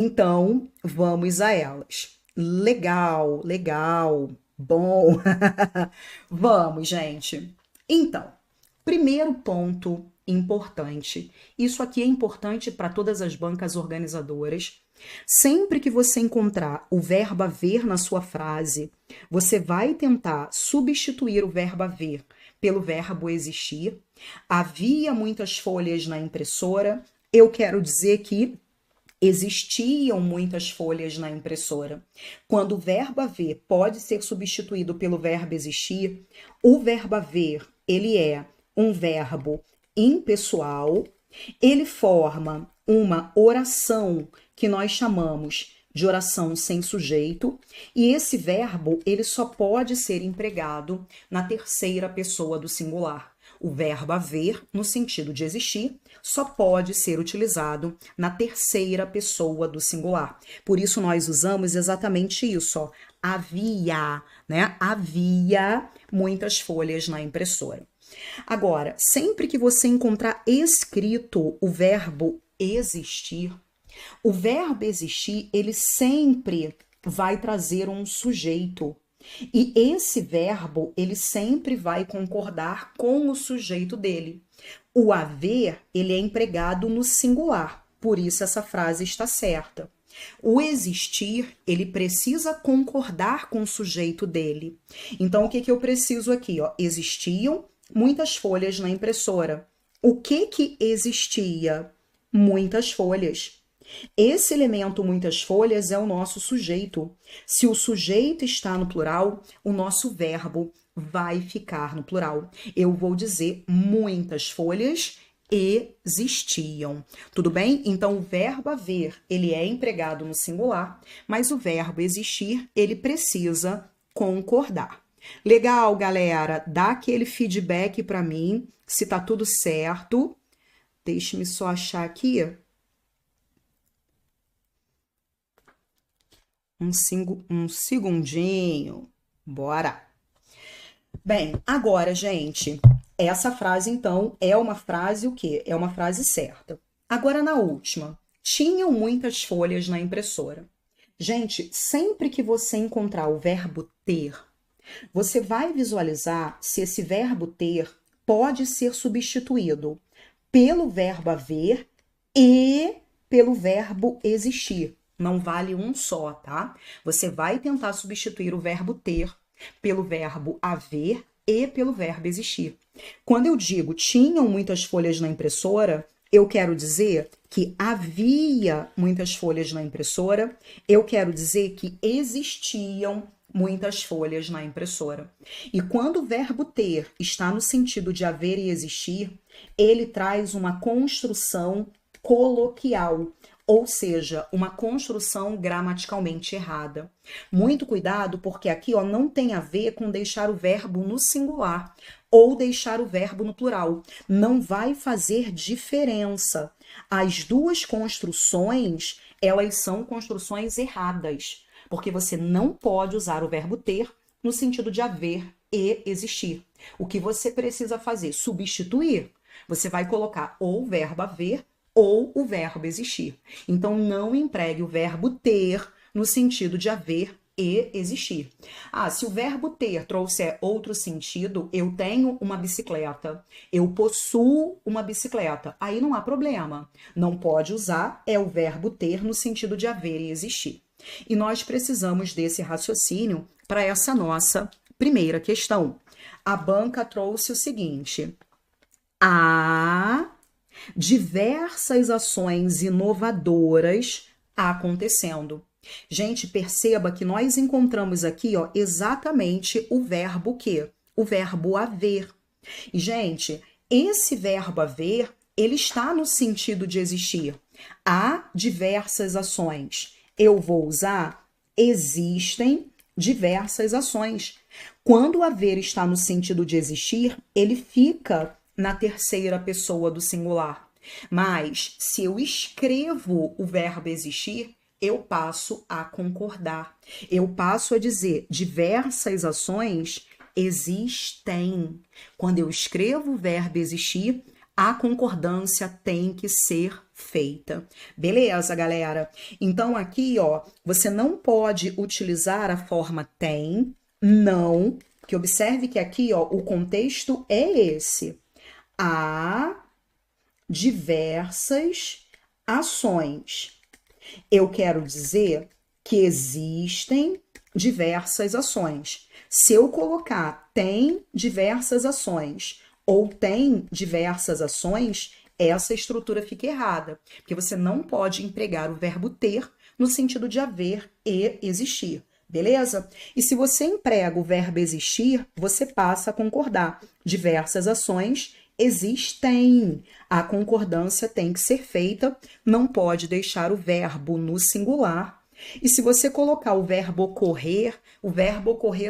Então, vamos a elas. Legal, legal, bom. Vamos, gente. Então, primeiro ponto importante. Isso aqui é importante para todas as bancas organizadoras. Sempre que você encontrar o verbo haver na sua frase, você vai tentar substituir o verbo haver pelo verbo existir. Havia muitas folhas na impressora. Eu quero dizer que existiam muitas folhas na impressora. Quando o verbo haver pode ser substituído pelo verbo existir, o verbo haver, ele é um verbo impessoal, ele forma uma oração que nós chamamos de oração sem sujeito, e esse verbo, ele só pode ser empregado na terceira pessoa do singular. O verbo haver, no sentido de existir, só pode ser utilizado na terceira pessoa do singular. Por isso nós usamos exatamente isso, ó. Havia, né? Havia muitas folhas na impressora. Agora, sempre que você encontrar escrito o verbo existir, o verbo existir, ele sempre vai trazer um sujeito. E esse verbo, ele sempre vai concordar com o sujeito dele. O haver, ele é empregado no singular, por isso essa frase está certa. O existir, ele precisa concordar com o sujeito dele. Então, o que que eu preciso aqui? Ó? Existiam muitas folhas na impressora. O que que existia? Muitas folhas. Esse elemento muitas folhas é o nosso sujeito. Se o sujeito está no plural, o nosso verbo vai ficar no plural. Eu vou dizer muitas folhas existiam. Tudo bem? Então o verbo haver, ele é empregado no singular, mas o verbo existir, ele precisa concordar. Legal, galera? Dá aquele feedback para mim, se tá tudo certo. Deixe-me só achar aqui. Um segundinho. Bora. Bem, agora, gente, essa frase, então, é uma frase o quê? É uma frase certa. Agora, na última. Tinham muitas folhas na impressora. Gente, sempre que você encontrar o verbo ter, você vai visualizar se esse verbo ter pode ser substituído pelo verbo haver e pelo verbo existir. Não vale um só, tá? Você vai tentar substituir o verbo ter pelo verbo haver e pelo verbo existir. Quando eu digo tinham muitas folhas na impressora, eu quero dizer que havia muitas folhas na impressora, eu quero dizer que existiam muitas folhas na impressora. E quando o verbo ter está no sentido de haver e existir, ele traz uma construção coloquial, ou seja, uma construção gramaticalmente errada. Muito cuidado, porque aqui ó, não tem a ver com deixar o verbo no singular ou deixar o verbo no plural. Não vai fazer diferença. As duas construções, elas são construções erradas, porque você não pode usar o verbo ter no sentido de haver e existir. O que você precisa fazer? Substituir. Você vai colocar ou o verbo haver ou o verbo existir. Então, não empregue o verbo ter no sentido de haver e existir. Ah, se o verbo ter trouxer outro sentido, eu tenho uma bicicleta, eu possuo uma bicicleta, aí não há problema. Não pode usar é o verbo ter no sentido de haver e existir. E nós precisamos desse raciocínio para essa nossa primeira questão. A banca trouxe o seguinte: há diversas ações inovadoras acontecendo. Gente, perceba que nós encontramos aqui, ó, exatamente o verbo que? O verbo haver. E, gente, esse verbo haver, ele está no sentido de existir. Há diversas ações. Eu vou usar existem diversas ações. Quando o haver está no sentido de existir, ele fica na terceira pessoa do singular. Mas se eu escrevo o verbo existir, eu passo a concordar. Eu passo a dizer diversas ações existem. Quando eu escrevo o verbo existir, a concordância tem que ser feita. Beleza, galera? Então aqui, ó, você não pode utilizar a forma tem, não, porque observe que aqui, ó, o contexto é esse. Há diversas ações. Eu quero dizer que existem diversas ações. Se eu colocar tem diversas ações ou tem diversas ações, essa estrutura fica errada, porque você não pode empregar o verbo ter no sentido de haver e existir. Beleza? E se você emprega o verbo existir, você passa a concordar. Diversas ações existem. A concordância tem que ser feita, não pode deixar o verbo no singular. E se você colocar o verbo ocorrer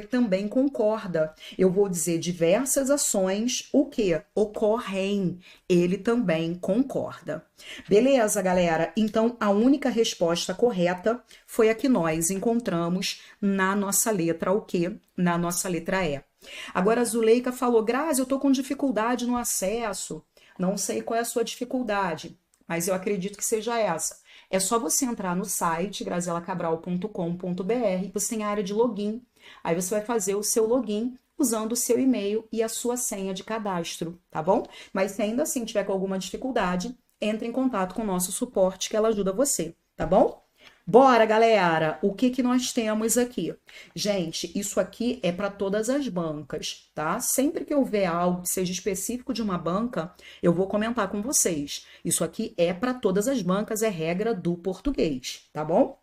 também concorda. Eu vou dizer diversas ações, o que? Ocorrem. Ele também concorda. Beleza, galera? Então, a única resposta correta foi a que nós encontramos na nossa letra o quê? Na nossa letra E. Agora a Zuleika falou, Grazi, eu tô com dificuldade no acesso. Não sei qual é a sua dificuldade, mas eu acredito que seja essa. É só você entrar no site grazielacabral.com.br, você tem a área de login. Aí você vai fazer o seu login usando o seu e-mail e a sua senha de cadastro, tá bom? Mas se ainda assim tiver com alguma dificuldade, entre em contato com o nosso suporte que ela ajuda você, tá bom? Bora, galera! O que que nós temos aqui? Gente, isso aqui é para todas as bancas, tá? Sempre que eu ver algo que seja específico de uma banca, eu vou comentar com vocês. Isso aqui é para todas as bancas, é regra do português, tá bom?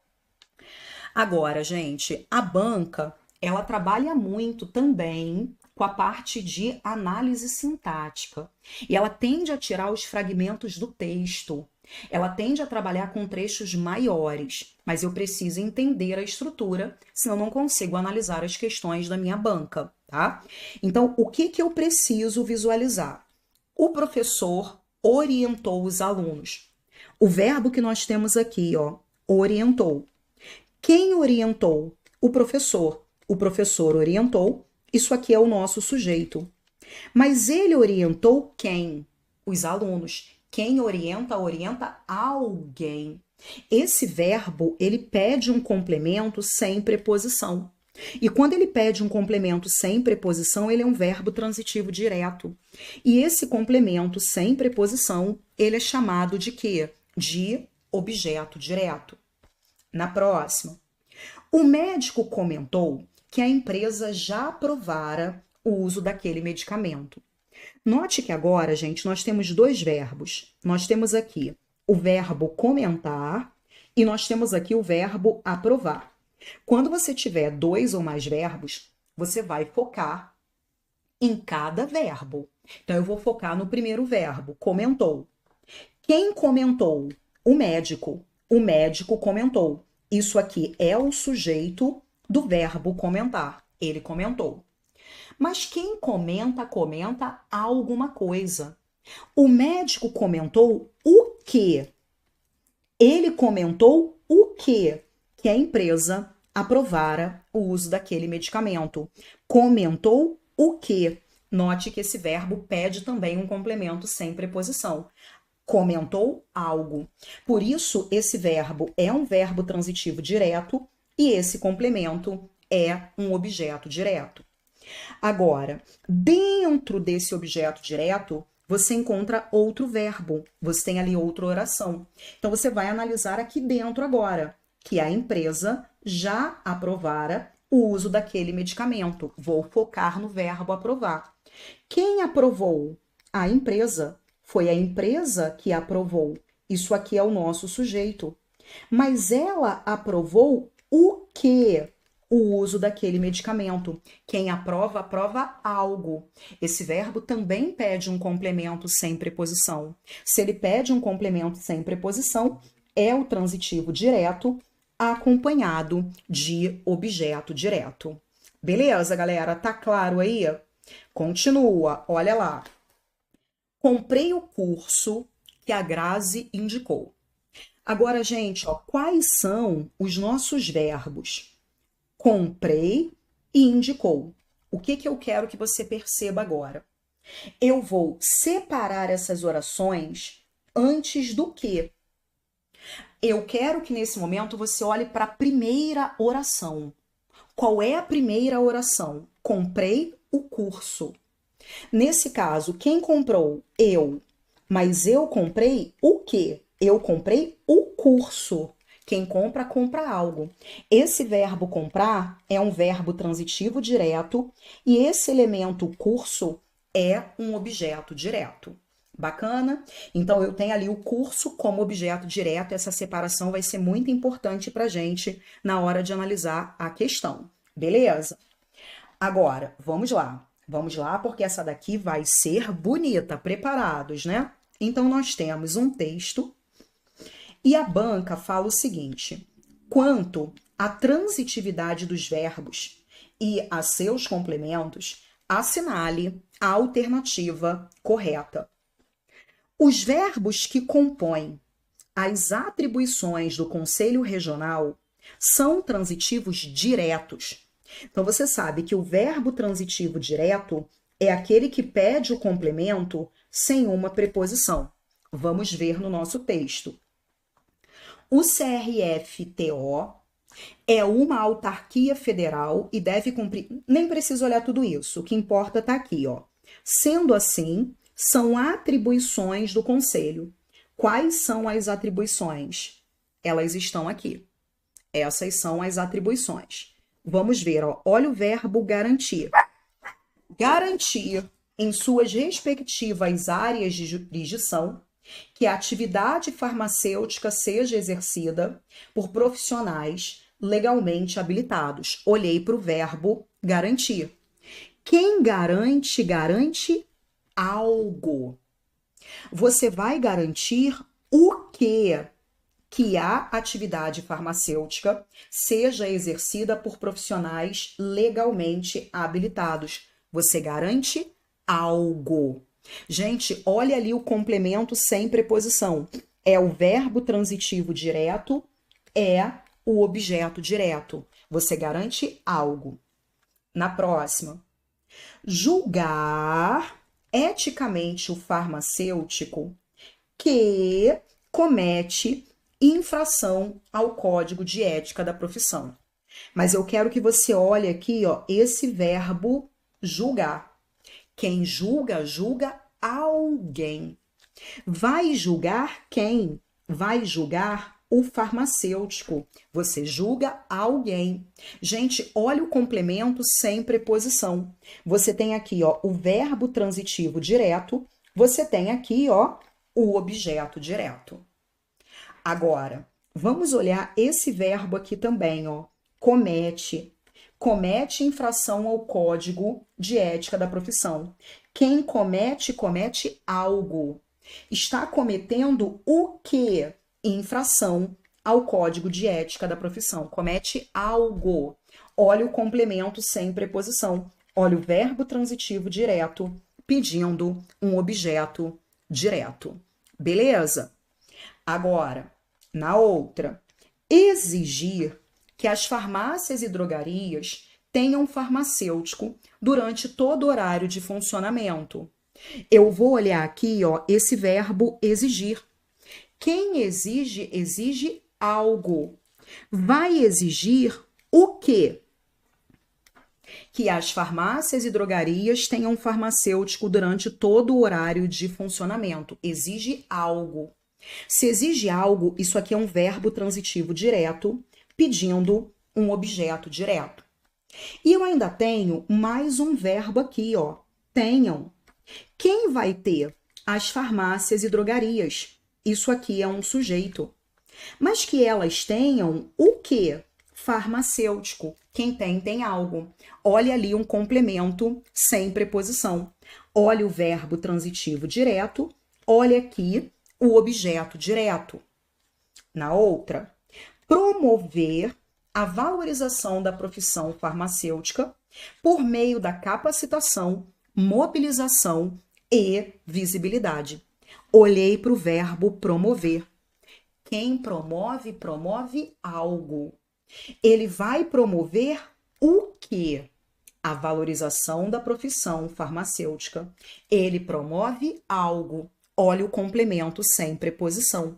Agora, gente, a banca, ela trabalha muito também com a parte de análise sintática. E ela tende a tirar os fragmentos do texto. Ela tende a trabalhar com trechos maiores, mas eu preciso entender a estrutura, senão não consigo analisar as questões da minha banca, tá? Então, o que que eu preciso visualizar? O professor orientou os alunos. O verbo que nós temos aqui, ó, orientou. Quem orientou? O professor. O professor orientou. Isso aqui é o nosso sujeito. Mas ele orientou quem? Os alunos. Quem orienta, orienta alguém. Esse verbo, ele pede um complemento sem preposição. E quando ele pede um complemento sem preposição, ele é um verbo transitivo direto. E esse complemento sem preposição, ele é chamado de quê? De objeto direto. Na próxima. O médico comentou que a empresa já aprovara o uso daquele medicamento. Note que agora, gente, nós temos dois verbos. Nós temos aqui o verbo comentar e nós temos aqui o verbo aprovar. Quando você tiver dois ou mais verbos, você vai focar em cada verbo. Então, eu vou focar no primeiro verbo, comentou. Quem comentou? O médico. O médico comentou. Isso aqui é o sujeito do verbo comentar. Ele comentou. Mas quem comenta, comenta alguma coisa. O médico comentou o quê? Ele comentou o quê? Que a empresa aprovara o uso daquele medicamento. Comentou o quê? Note que esse verbo pede também um complemento sem preposição. Comentou algo. Por isso, esse verbo é um verbo transitivo direto e esse complemento é um objeto direto. Agora, dentro desse objeto direto, você encontra outro verbo, você tem ali outra oração. Então, você vai analisar aqui dentro agora, que a empresa já aprovara o uso daquele medicamento. Vou focar no verbo aprovar. Quem aprovou? A empresa. Foi a empresa que aprovou. Isso aqui é o nosso sujeito. Mas ela aprovou o quê? O uso daquele medicamento. Quem aprova, aprova algo. Esse verbo também pede um complemento sem preposição. Se ele pede um complemento sem preposição, é o transitivo direto acompanhado de objeto direto. Beleza, galera? Tá claro aí? Continua, olha lá. Comprei o curso que a Grazi indicou. Agora, gente, ó, quais são os nossos verbos? Comprei e indicou. O que que eu quero que você perceba agora? Eu vou separar essas orações antes do quê? Eu quero que nesse momento você olhe para a primeira oração. Qual é a primeira oração? Comprei o curso. Nesse caso, quem comprou? Eu. Mas eu comprei o quê? Eu comprei o curso. Quem compra, compra algo. Esse verbo comprar é um verbo transitivo direto e esse elemento curso é um objeto direto. Bacana? Então, eu tenho ali o curso como objeto direto. Essa separação vai ser muito importante para a gente na hora de analisar a questão. Beleza? Agora, vamos lá. Vamos lá, porque essa daqui vai ser bonita. Preparados, né? Então, nós temos um texto e a banca fala o seguinte: quanto à transitividade dos verbos e a seus complementos, assinale a alternativa correta. Os verbos que compõem as atribuições do Conselho Regional são transitivos diretos. Então, você sabe que o verbo transitivo direto é aquele que pede o complemento sem uma preposição. Vamos ver no nosso texto. O CRFTO é uma autarquia federal e deve cumprir... Nem preciso olhar tudo isso, o que importa está aqui, ó. Sendo assim, são atribuições do Conselho. Quais são as atribuições? Elas estão aqui. Essas são as atribuições. Vamos ver, ó. Olha o verbo garantir. Garantir, em suas respectivas áreas de jurisdição, que a atividade farmacêutica seja exercida por profissionais legalmente habilitados. Olhei para o verbo garantir. Quem garante, garante algo. Você vai garantir o quê? Que a atividade farmacêutica seja exercida por profissionais legalmente habilitados. Você garante algo. Gente, olha ali o complemento sem preposição. É o verbo transitivo direto, é o objeto direto. Você garante algo. Na próxima. Julgar eticamente o farmacêutico que comete infração ao código de ética da profissão. Mas eu quero que você olhe aqui, ó, esse verbo julgar. Quem julga, julga alguém. Vai julgar quem? Vai julgar o farmacêutico. Você julga alguém. Gente, olha o complemento sem preposição. Você tem aqui, ó, o verbo transitivo direto. Você tem aqui, ó, o objeto direto. Agora, vamos olhar esse verbo aqui também, ó. Comete. Comete infração ao código de ética da profissão. Quem comete, comete algo. Está cometendo o quê? Infração ao código de ética da profissão. Comete algo. Olha o complemento sem preposição. Olha o verbo transitivo direto pedindo um objeto direto. Beleza? Agora, na outra, exigir que as farmácias e drogarias tenham farmacêutico durante todo o horário de funcionamento. Eu vou olhar aqui, ó, esse verbo exigir. Quem exige, exige algo. Vai exigir o quê? Que as farmácias e drogarias tenham farmacêutico durante todo o horário de funcionamento. Exige algo. Se exige algo, isso aqui é um verbo transitivo direto pedindo um objeto direto. E eu ainda tenho mais um verbo aqui, ó. Tenham. Quem vai ter? As farmácias e drogarias. Isso aqui é um sujeito. Mas que elas tenham o quê? Farmacêutico. Quem tem, tem algo. Olha ali um complemento sem preposição. Olha o verbo transitivo direto. Olha aqui o objeto direto. Na outra, promover a valorização da profissão farmacêutica por meio da capacitação, mobilização e visibilidade. Olhei para o verbo promover. Quem promove, promove algo. Ele vai promover o quê? A valorização da profissão farmacêutica. Ele promove algo. Olha o complemento sem preposição.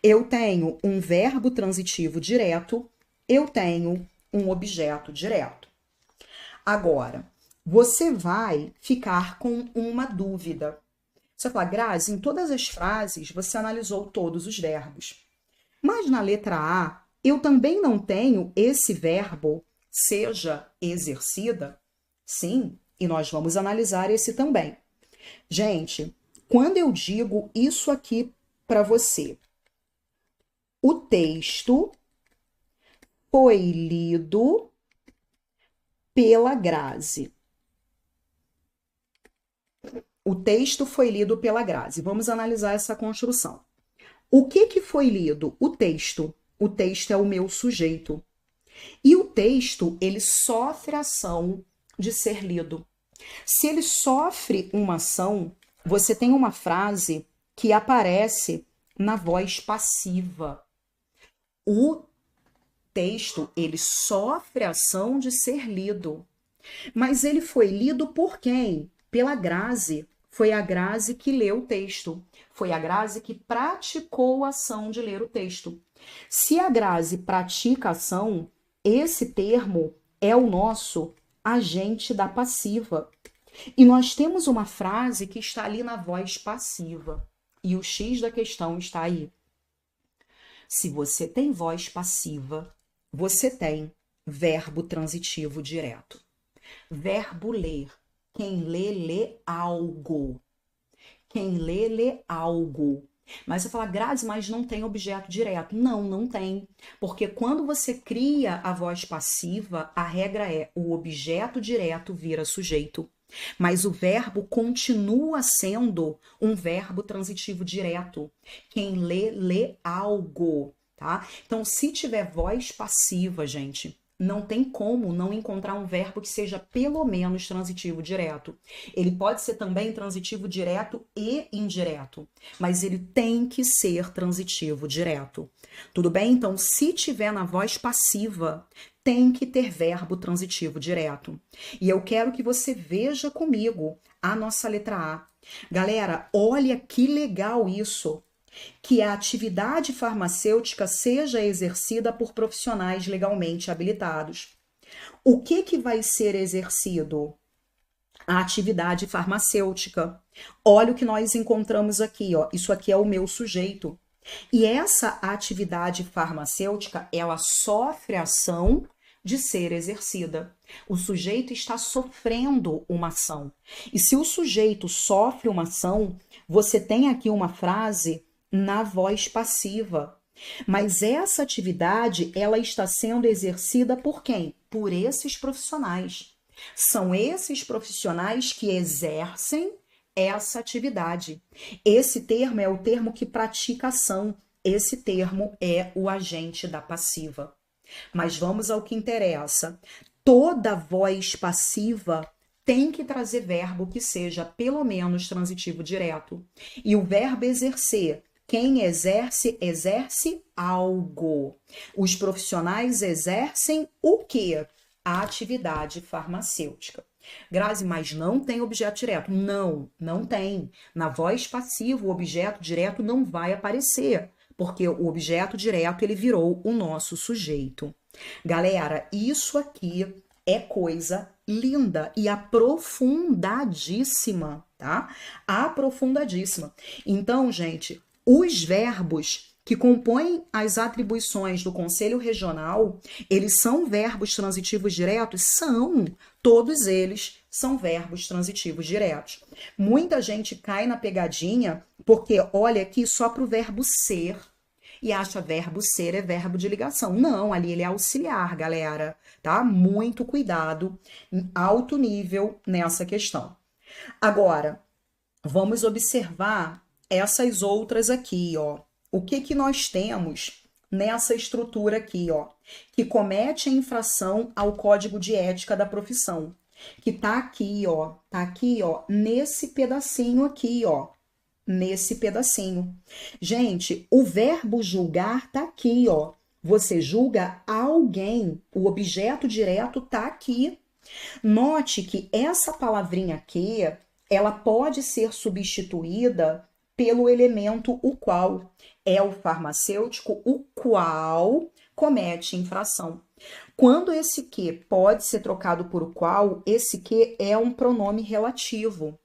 Eu tenho um verbo transitivo direto, eu tenho um objeto direto. Agora, você vai ficar com uma dúvida. Você fala, Grazi, em todas as frases você analisou todos os verbos. Mas na letra A, eu também não tenho esse verbo seja exercida? Sim, e nós vamos analisar esse também. Gente, quando eu digo isso aqui para você, o texto foi lido pela Grazi. O texto foi lido pela Grazi. Vamos analisar essa construção. O que foi lido? O texto. O texto é o meu sujeito. E o texto, ele sofre a ação de ser lido. Se ele sofre uma ação, você tem uma frase que aparece na voz passiva. O texto, ele sofre a ação de ser lido. Mas ele foi lido por quem? Pela Grazi. Foi a Grazi que leu o texto. Foi a Grazi que praticou a ação de ler o texto. Se a Grazi pratica a ação, esse termo é o nosso agente da passiva. E nós temos uma frase que está ali na voz passiva. E o X da questão está aí. Se você tem voz passiva, você tem verbo transitivo direto. Verbo ler. Quem lê, lê algo. Quem lê, lê algo. Mas você fala, Grazi, mas não tem objeto direto. Não, não tem. Porque quando você cria a voz passiva, a regra é o objeto direto vira sujeito. Mas o verbo continua sendo um verbo transitivo direto. Quem lê, lê algo, tá? Então, se tiver voz passiva, gente, não tem como não encontrar um verbo que seja pelo menos transitivo direto. Ele pode ser também transitivo direto e indireto, mas ele tem que ser transitivo direto. Tudo bem? Então, se tiver na voz passiva, tem que ter verbo transitivo direto. E eu quero que você veja comigo a nossa letra A. Galera, olha que legal isso. Que a atividade farmacêutica seja exercida por profissionais legalmente habilitados. O que vai ser exercido? A atividade farmacêutica. Olha o que nós encontramos aqui, ó. Isso aqui é o meu sujeito. E essa atividade farmacêutica, ela sofre a ação de ser exercida. O sujeito está sofrendo uma ação. E se o sujeito sofre uma ação, você tem aqui uma frase na voz passiva. Mas essa atividade, ela está sendo exercida por quem? Por esses profissionais. São esses profissionais que exercem essa atividade. Esse termo é o termo que pratica ação. Esse termo é o agente da passiva. Mas vamos ao que interessa. Toda voz passiva tem que trazer verbo que seja pelo menos transitivo direto. E o verbo exercer, quem exerce, exerce algo. Os profissionais exercem o quê? A atividade farmacêutica. Grazi, mas não tem objeto direto. Não, não tem. Na voz passiva, o objeto direto não vai aparecer, porque o objeto direto, ele virou o nosso sujeito. Galera, isso aqui é coisa linda e aprofundadíssima, tá? Aprofundadíssima. Então, gente, os verbos que compõem as atribuições do Conselho Regional, eles são verbos transitivos diretos? São. Todos eles são verbos transitivos diretos. Muita gente cai na pegadinha porque olha aqui só para o verbo ser e acha verbo ser é verbo de ligação. Não, ali ele é auxiliar, galera, tá? Muito cuidado, alto nível nessa questão. Agora, vamos observar essas outras aqui, ó. O que nós temos nessa estrutura aqui, ó, que comete a infração ao código de ética da profissão, que tá aqui, ó, nesse pedacinho aqui, ó, nesse pedacinho. Gente, o verbo julgar tá aqui, ó. Você julga alguém, o objeto direto tá aqui. Note que essa palavrinha aqui, ela pode ser substituída pelo elemento o qual. é o farmacêutico o qual comete infração. Quando esse que pode ser trocado por o qual, esse que é um pronome relativo.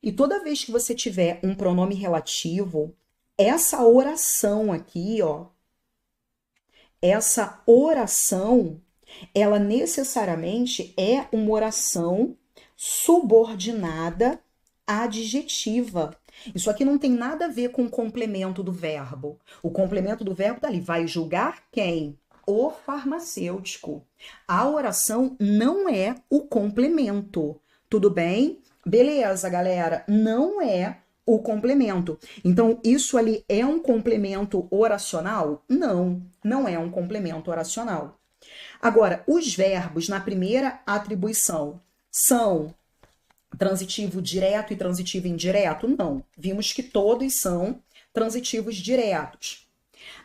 E toda vez que você tiver um pronome relativo, essa oração aqui, ó, essa oração, ela necessariamente é uma oração subordinada adjetiva. Isso aqui não tem nada a ver com o complemento do verbo. O complemento do verbo tá ali. Vai julgar quem? O farmacêutico. A oração não é o complemento. Tudo bem? Beleza, galera. Não é o complemento. Então, isso ali é um complemento oracional? Não, não é um complemento oracional. Agora, os verbos na primeira atribuição são transitivo direto e transitivo indireto? Não. Vimos que todos são transitivos diretos.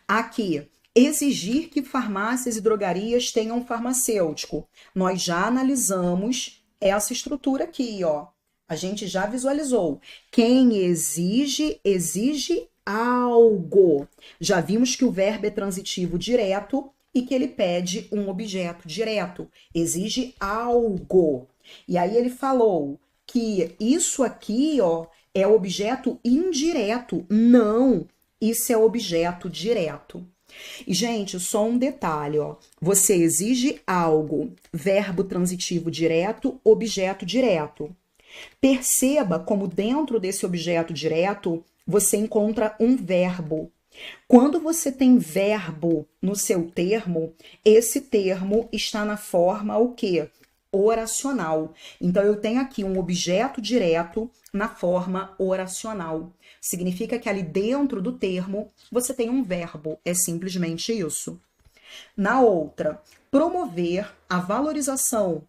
Aqui, exigir que farmácias e drogarias tenham farmacêutico. Nós já analisamos essa estrutura aqui, ó. A gente já visualizou. Quem exige, exige algo. Já vimos que o verbo é transitivo direto e que ele pede um objeto direto. Exige algo. E aí ele falou que isso aqui, ó, é objeto indireto. Não, isso é objeto direto. E, gente, só um detalhe, ó. Você exige algo, verbo transitivo direto, objeto direto. Perceba como dentro desse objeto direto você encontra um verbo. Quando você tem verbo no seu termo, esse termo está na forma o quê? Oracional. Então, eu tenho aqui um objeto direto na forma oracional. Significa que ali dentro do termo você tem um verbo. É simplesmente isso. Na outra, promover a valorização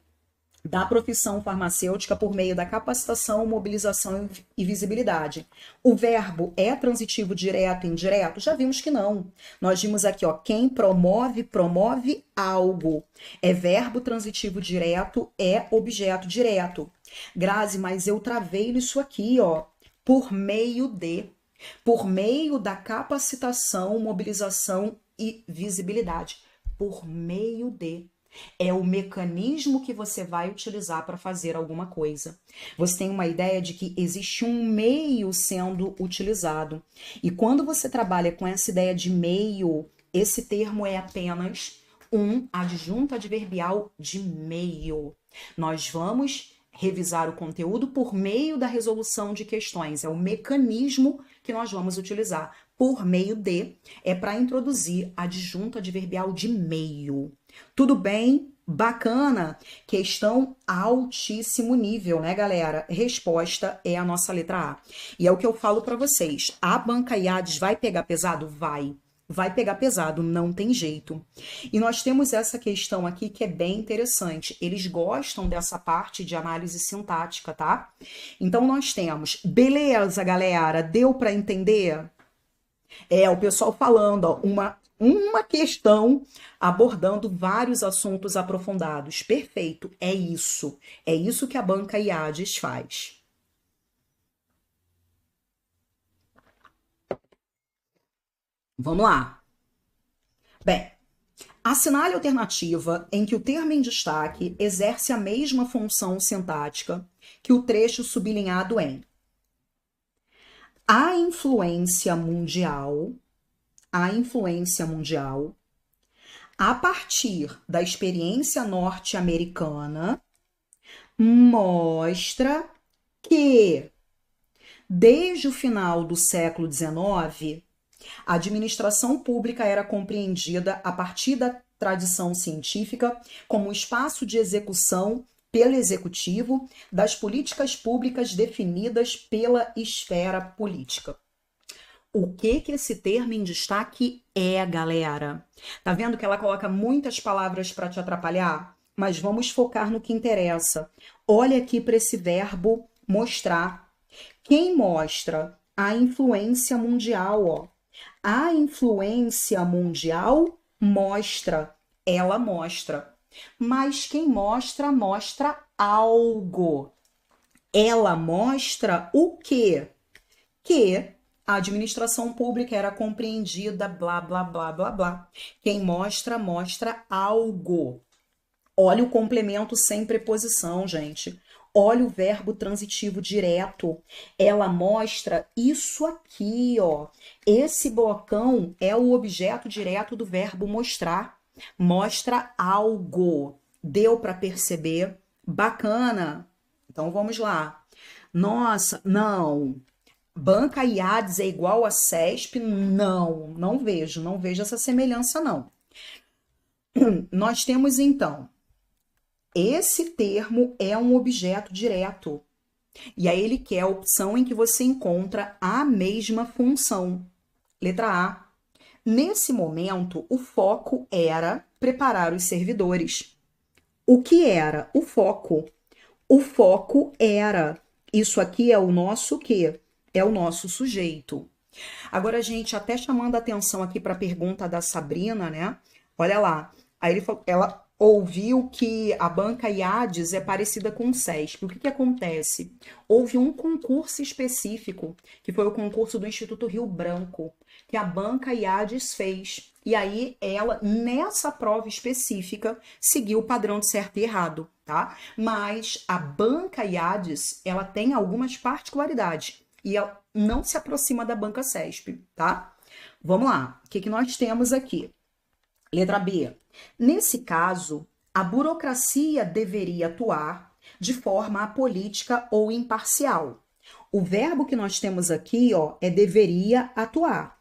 da profissão farmacêutica por meio da capacitação, mobilização e visibilidade. O verbo é transitivo direto e indireto? Já vimos que não. Nós vimos aqui, ó, quem promove, promove algo. É verbo transitivo direto, é objeto direto. Grazi, mas eu travei isso aqui, ó, por meio da capacitação, mobilização e visibilidade. Por meio de. É o mecanismo que você vai utilizar para fazer alguma coisa. Você tem uma ideia de que existe um meio sendo utilizado. E quando você trabalha com essa ideia de meio, esse termo é apenas um adjunto adverbial de meio. Nós vamos revisar o conteúdo por meio da resolução de questões. É o mecanismo que nós vamos utilizar. Por meio de é para introduzir adjunto adverbial de meio. Tudo bem? Bacana? Questão altíssimo nível, né, galera? Resposta é a nossa letra A. E é o que eu falo para vocês. A banca IADES vai pegar pesado? Vai. Vai pegar pesado, não tem jeito. E nós temos essa questão aqui que é bem interessante. Eles gostam dessa parte de análise sintática, tá? Então nós temos, beleza, galera, deu para entender? É, o pessoal falando, ó, uma questão abordando vários assuntos aprofundados. Perfeito, é isso. É isso que a banca IADES faz. Vamos lá. Bem, assinale a alternativa em que o termo em destaque exerce a mesma função sintática que o trecho sublinhado em a influência mundial, a partir da experiência norte-americana, mostra que, desde o final do século XIX, a administração pública era compreendida a partir da tradição científica como um espaço de execução pelo executivo das políticas públicas definidas pela esfera política. O que esse termo em destaque é, galera? Tá vendo que ela coloca muitas palavras para te atrapalhar? Mas vamos focar no que interessa. Olha aqui para esse verbo mostrar. Quem mostra? A influência mundial, ó. A influência mundial mostra. Ela mostra. Mas quem mostra, mostra algo. Ela mostra o quê? Que A administração pública era compreendida, blá, blá, blá, blá, blá. Quem mostra, mostra algo. Olha o complemento sem preposição, gente. Olha o verbo transitivo direto. Ela mostra isso aqui, ó. Esse blocão é o objeto direto do verbo mostrar. Mostra algo. Deu para perceber? Bacana. Então vamos lá. Nossa, não. Banca IADES é igual a CESP? Não, não vejo essa semelhança, não. Nós temos, então, esse termo é um objeto direto. E aí ele quer a opção em que você encontra a mesma função. Letra A. Nesse momento, o foco era preparar os servidores. O que era o foco? O foco era. Isso aqui é o nosso quê? É o nosso sujeito. Agora, gente, até chamando a atenção aqui para a pergunta da Sabrina, né? Olha lá. Aí ela ouviu que a banca IADES é parecida com o SESP. O que acontece? Houve um concurso específico, que foi o concurso do Instituto Rio Branco, que a banca IADES fez. E aí ela, nessa prova específica, seguiu o padrão de certo e errado, tá? Mas a banca IADES, ela tem algumas particularidades. E ela não se aproxima da banca CESP, tá? Vamos lá. O que nós temos aqui? Letra B. Nesse caso, a burocracia deveria atuar de forma apolítica ou imparcial. O verbo que nós temos aqui, ó, é deveria atuar.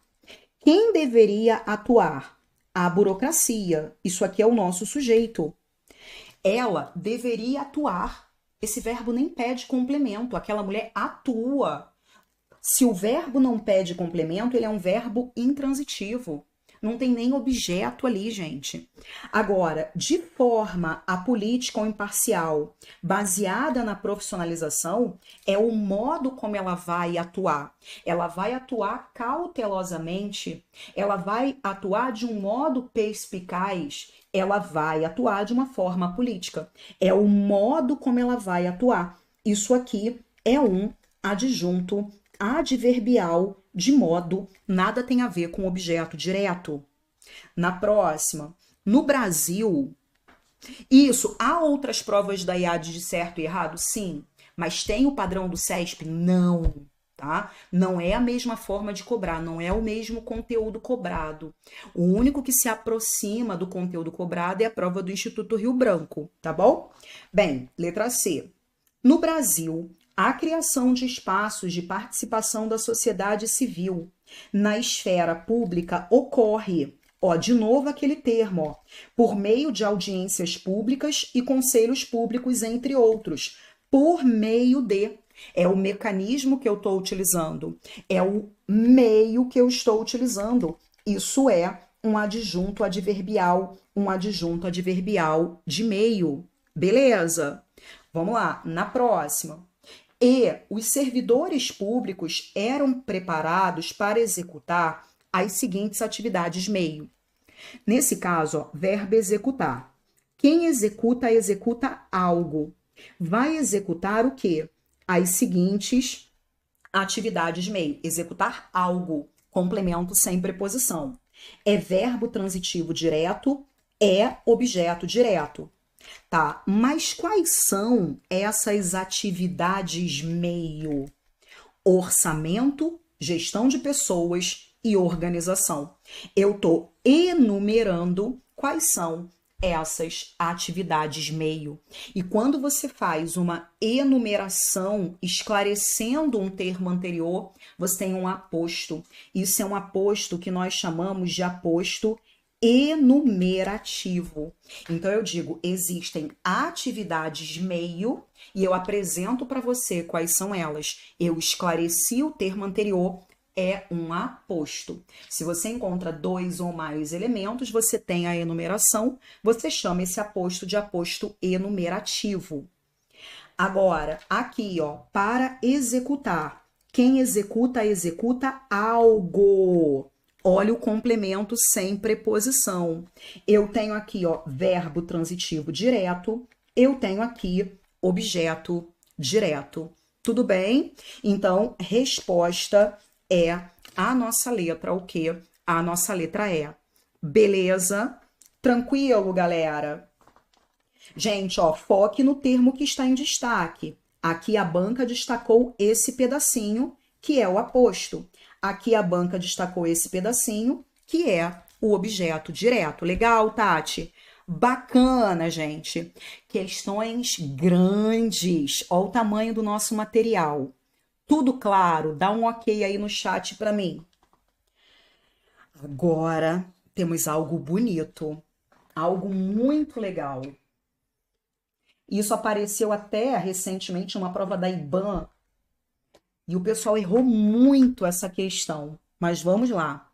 Quem deveria atuar? A burocracia. Isso aqui é o nosso sujeito. Ela deveria atuar. Esse verbo nem pede complemento. Aquela mulher atua. Se o verbo não pede complemento, ele é um verbo intransitivo. Não tem nem objeto ali, gente. Agora, de forma apolítica ou imparcial, baseada na profissionalização, é o modo como ela vai atuar. Ela vai atuar cautelosamente, ela vai atuar de um modo perspicaz, ela vai atuar de uma forma política. É o modo como ela vai atuar. Isso aqui é um adjunto adverbial de modo, nada tem a ver com objeto direto. Na próxima, no Brasil, isso, há outras provas da IAD de certo e errado? Sim, mas tem o padrão do CESP? Não, tá? Não é a mesma forma de cobrar, não é o mesmo conteúdo cobrado. O único que se aproxima do conteúdo cobrado é a prova do Instituto Rio Branco, tá bom? Bem, letra C. No Brasil, a criação de espaços de participação da sociedade civil na esfera pública ocorre, ó, de novo aquele termo, ó, por meio de audiências públicas e conselhos públicos, entre outros, por meio de, é o mecanismo que eu estou utilizando, é o meio que eu estou utilizando. Isso é um adjunto adverbial de meio. Beleza? Vamos lá, na próxima. E os servidores públicos eram preparados para executar as seguintes atividades meio. Nesse caso, ó, verbo executar. Quem executa, executa algo. Vai executar o quê? As seguintes atividades meio. Executar algo. Complemento sem preposição. É verbo transitivo direto, é objeto direto. Tá, mas quais são essas atividades meio? Orçamento, gestão de pessoas e organização. Eu tô enumerando quais são essas atividades meio. E quando você faz uma enumeração esclarecendo um termo anterior, você tem um aposto. Isso é um aposto que nós chamamos de aposto enumerativo. Então eu digo, existem atividades meio e eu apresento para você quais são elas. Eu esclareci o termo anterior, é um aposto. Se você encontra dois ou mais elementos, você tem a enumeração, você chama esse aposto de aposto enumerativo. Agora, aqui, ó, para executar. Quem executa, executa algo. Olha o complemento sem preposição. Eu tenho aqui, ó, verbo transitivo direto. Eu tenho aqui objeto direto. Tudo bem? Então, resposta é a nossa letra o quê? A nossa letra E. Beleza? Tranquilo, galera? Gente, ó, foque no termo que está em destaque. Aqui a banca destacou esse pedacinho, que é o aposto. Aqui a banca destacou esse pedacinho, que é o objeto direto. Legal, Tati? Bacana, gente. Questões grandes. Olha o tamanho do nosso material. Tudo claro? Dá um ok aí no chat para mim. Agora temos algo bonito, algo muito legal. Isso apareceu até recentemente em uma prova da IBAN e o pessoal errou muito essa questão. Mas vamos lá.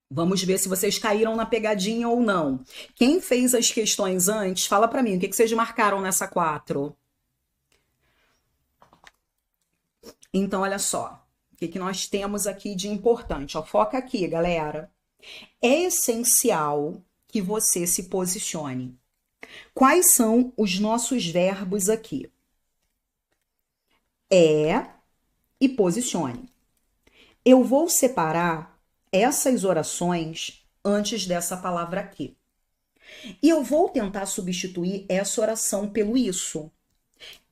Vamos ver se vocês caíram na pegadinha ou não. Quem fez as questões antes, fala para mim, o que vocês marcaram nessa 4? Então, olha só. O que nós temos aqui de importante? Ó, foca aqui, galera. É essencial que você se posicione. Quais são os nossos verbos aqui? É e posicione. Eu vou separar essas orações antes dessa palavra aqui. E eu vou tentar substituir essa oração pelo isso.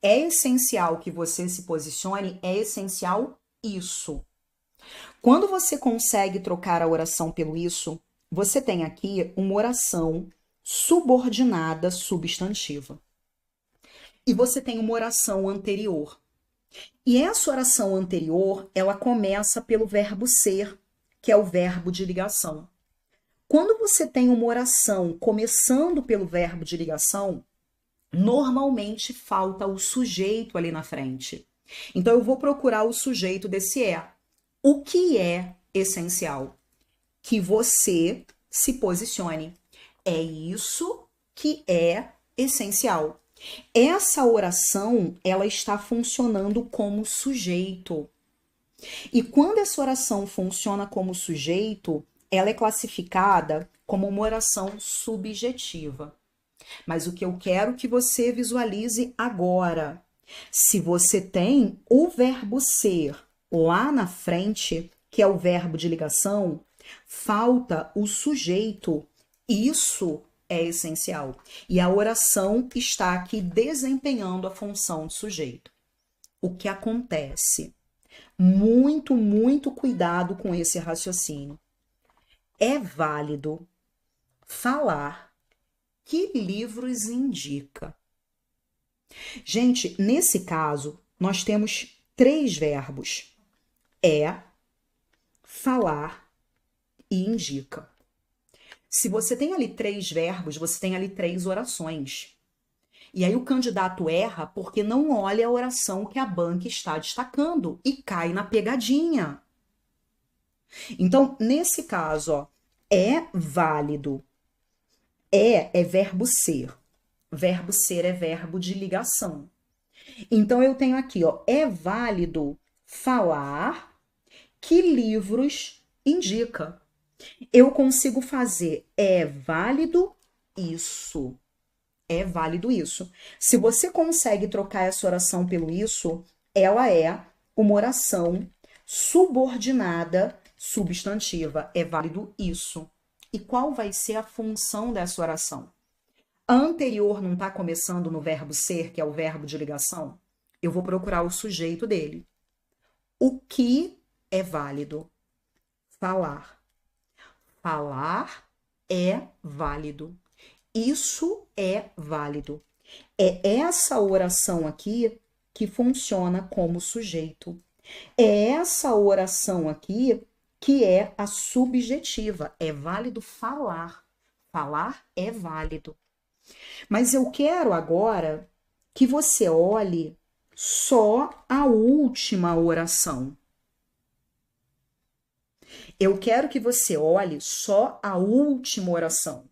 É essencial que você se posicione, é essencial isso. Quando você consegue trocar a oração pelo isso, você tem aqui uma oração subordinada substantiva. E você tem uma oração anterior. E essa oração anterior, ela começa pelo verbo ser, que é o verbo de ligação. Quando você tem uma oração começando pelo verbo de ligação, normalmente falta o sujeito ali na frente. Então eu vou procurar o sujeito desse é. O que é essencial? Que você se posicione. É isso que é essencial. Essa oração, ela está funcionando como sujeito. E quando essa oração funciona como sujeito, ela é classificada como uma oração subjetiva. Mas o que eu quero que você visualize agora, se você tem o verbo ser lá na frente, que é o verbo de ligação, falta o sujeito. Isso é essencial. E a oração está aqui desempenhando a função de sujeito. O que acontece? Muito cuidado com esse raciocínio. É válido falar que livros indica. Gente, nesse caso, nós temos 3 verbos. É, falar e indica. Se você tem ali 3 verbos, você tem ali 3 orações. E aí o candidato erra porque não olha a oração que a banca está destacando e cai na pegadinha. Então, nesse caso, ó, é válido. É verbo ser. Verbo ser é verbo de ligação. Então, eu tenho aqui, ó, é válido falar que livros indica. Eu consigo fazer é válido isso. É válido isso. Se você consegue trocar essa oração pelo isso, ela é uma oração subordinada substantiva. É válido isso. E qual vai ser a função dessa oração? A anterior não está começando no verbo ser, que é o verbo de ligação? Eu vou procurar o sujeito dele. O que é válido? Falar. Falar é válido. Isso é válido. É essa oração aqui que funciona como sujeito. É essa oração aqui que é a subjetiva. É válido falar. Falar é válido. Mas eu quero agora que você olhe só a última oração. Eu quero que você olhe só a última oração.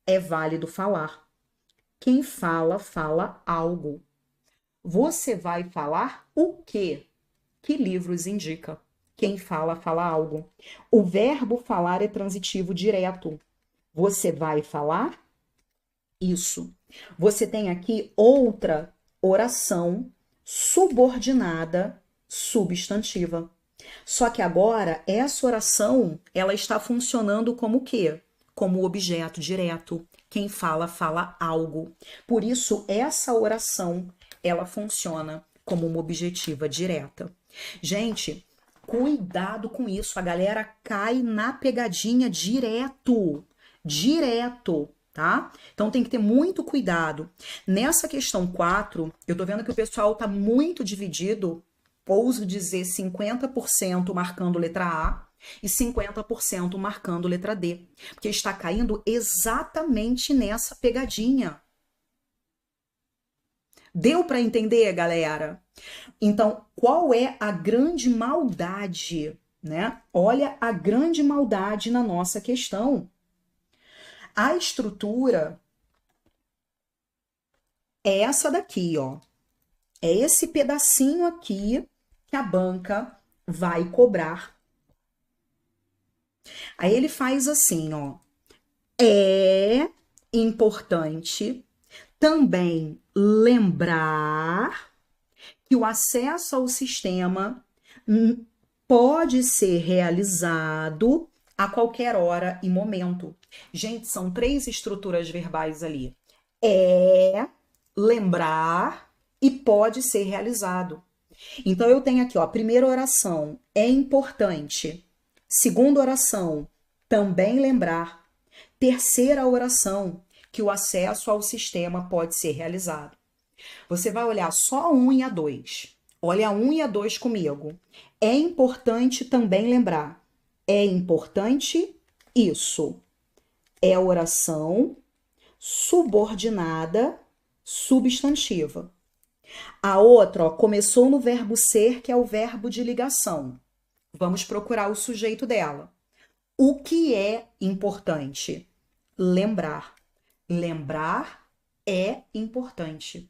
É válido falar. Quem fala, fala algo. Você vai falar o quê? Que livros indica? Quem fala, fala algo. O verbo falar é transitivo direto. Você vai falar Isso. Você tem aqui outra oração subordinada substantiva. Só que agora essa oração, ela está funcionando como o quê? Como objeto direto. Quem fala, fala algo. Por isso, essa oração, ela funciona como uma objetiva direta. Gente, cuidado com isso. A galera cai na pegadinha direto. Direto, tá? Então tem que ter muito cuidado. Nessa questão 4, eu tô vendo que o pessoal tá muito dividido. Ouso dizer 50% marcando letra A e 50% marcando letra D, porque está caindo exatamente nessa pegadinha. Deu para entender, galera? Então, qual é a grande maldade, né? Olha a grande maldade na nossa questão. A estrutura é essa daqui, ó. É esse pedacinho aqui que a banca vai cobrar. Aí ele faz assim, ó. É importante também lembrar que o acesso ao sistema pode ser realizado a qualquer hora e momento. Gente, são 3 estruturas verbais ali. É, lembrar e pode ser realizado. Então eu tenho aqui, ó, primeira oração, é importante. Segunda oração, também lembrar. Terceira oração, que o acesso ao sistema pode ser realizado. Você vai olhar só a 1 e a 2. Olha a 1 e a 2 comigo. É importante também lembrar. É importante isso. É oração subordinada substantiva. A outra, ó, começou no verbo ser, que é o verbo de ligação. Vamos procurar o sujeito dela. O que é importante? Lembrar. Lembrar é importante.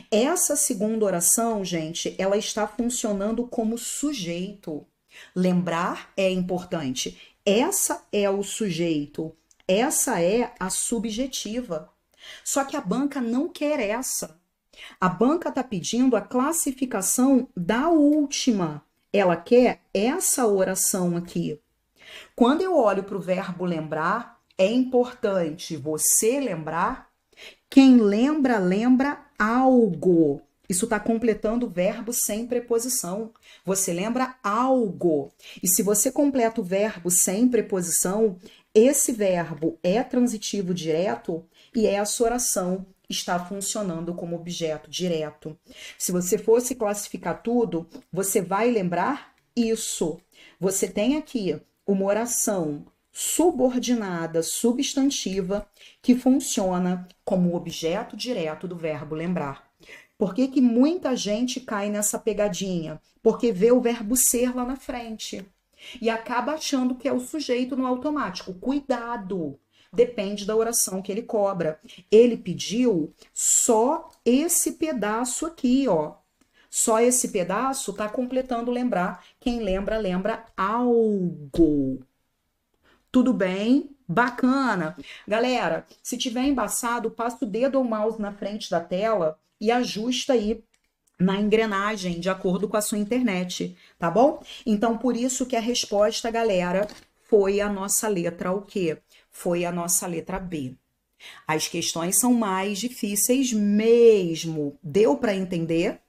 Essa segunda oração, gente, ela está funcionando como sujeito. Lembrar é importante. Essa é o sujeito. Essa é a subjetiva. Só que a banca não quer essa. A banca está pedindo a classificação da última. Ela quer essa oração aqui. Quando eu olho para o verbo lembrar, é importante você lembrar. Quem lembra, lembra algo. Isso está completando o verbo sem preposição. Você lembra algo. E se você completa o verbo sem preposição, esse verbo é transitivo direto e essa oração está funcionando como objeto direto. Se você fosse classificar tudo, você vai lembrar isso. Você tem aqui uma oração subordinada substantiva que funciona como objeto direto do verbo lembrar. Por que que muita gente cai nessa pegadinha? Porque vê o verbo ser lá na frente e acaba achando que é o sujeito no automático. Cuidado! Depende da oração que ele cobra. Ele pediu só esse pedaço aqui, ó. Só esse pedaço tá completando lembrar. Quem lembra, lembra algo. Tudo bem? Bacana. Galera, se tiver embaçado, passa o dedo ou o mouse na frente da tela e ajusta aí na engrenagem de acordo com a sua internet, tá bom? Então, por isso que a resposta, galera, foi a nossa letra o quê? Foi a nossa letra B. As questões são mais difíceis mesmo. Deu para entender?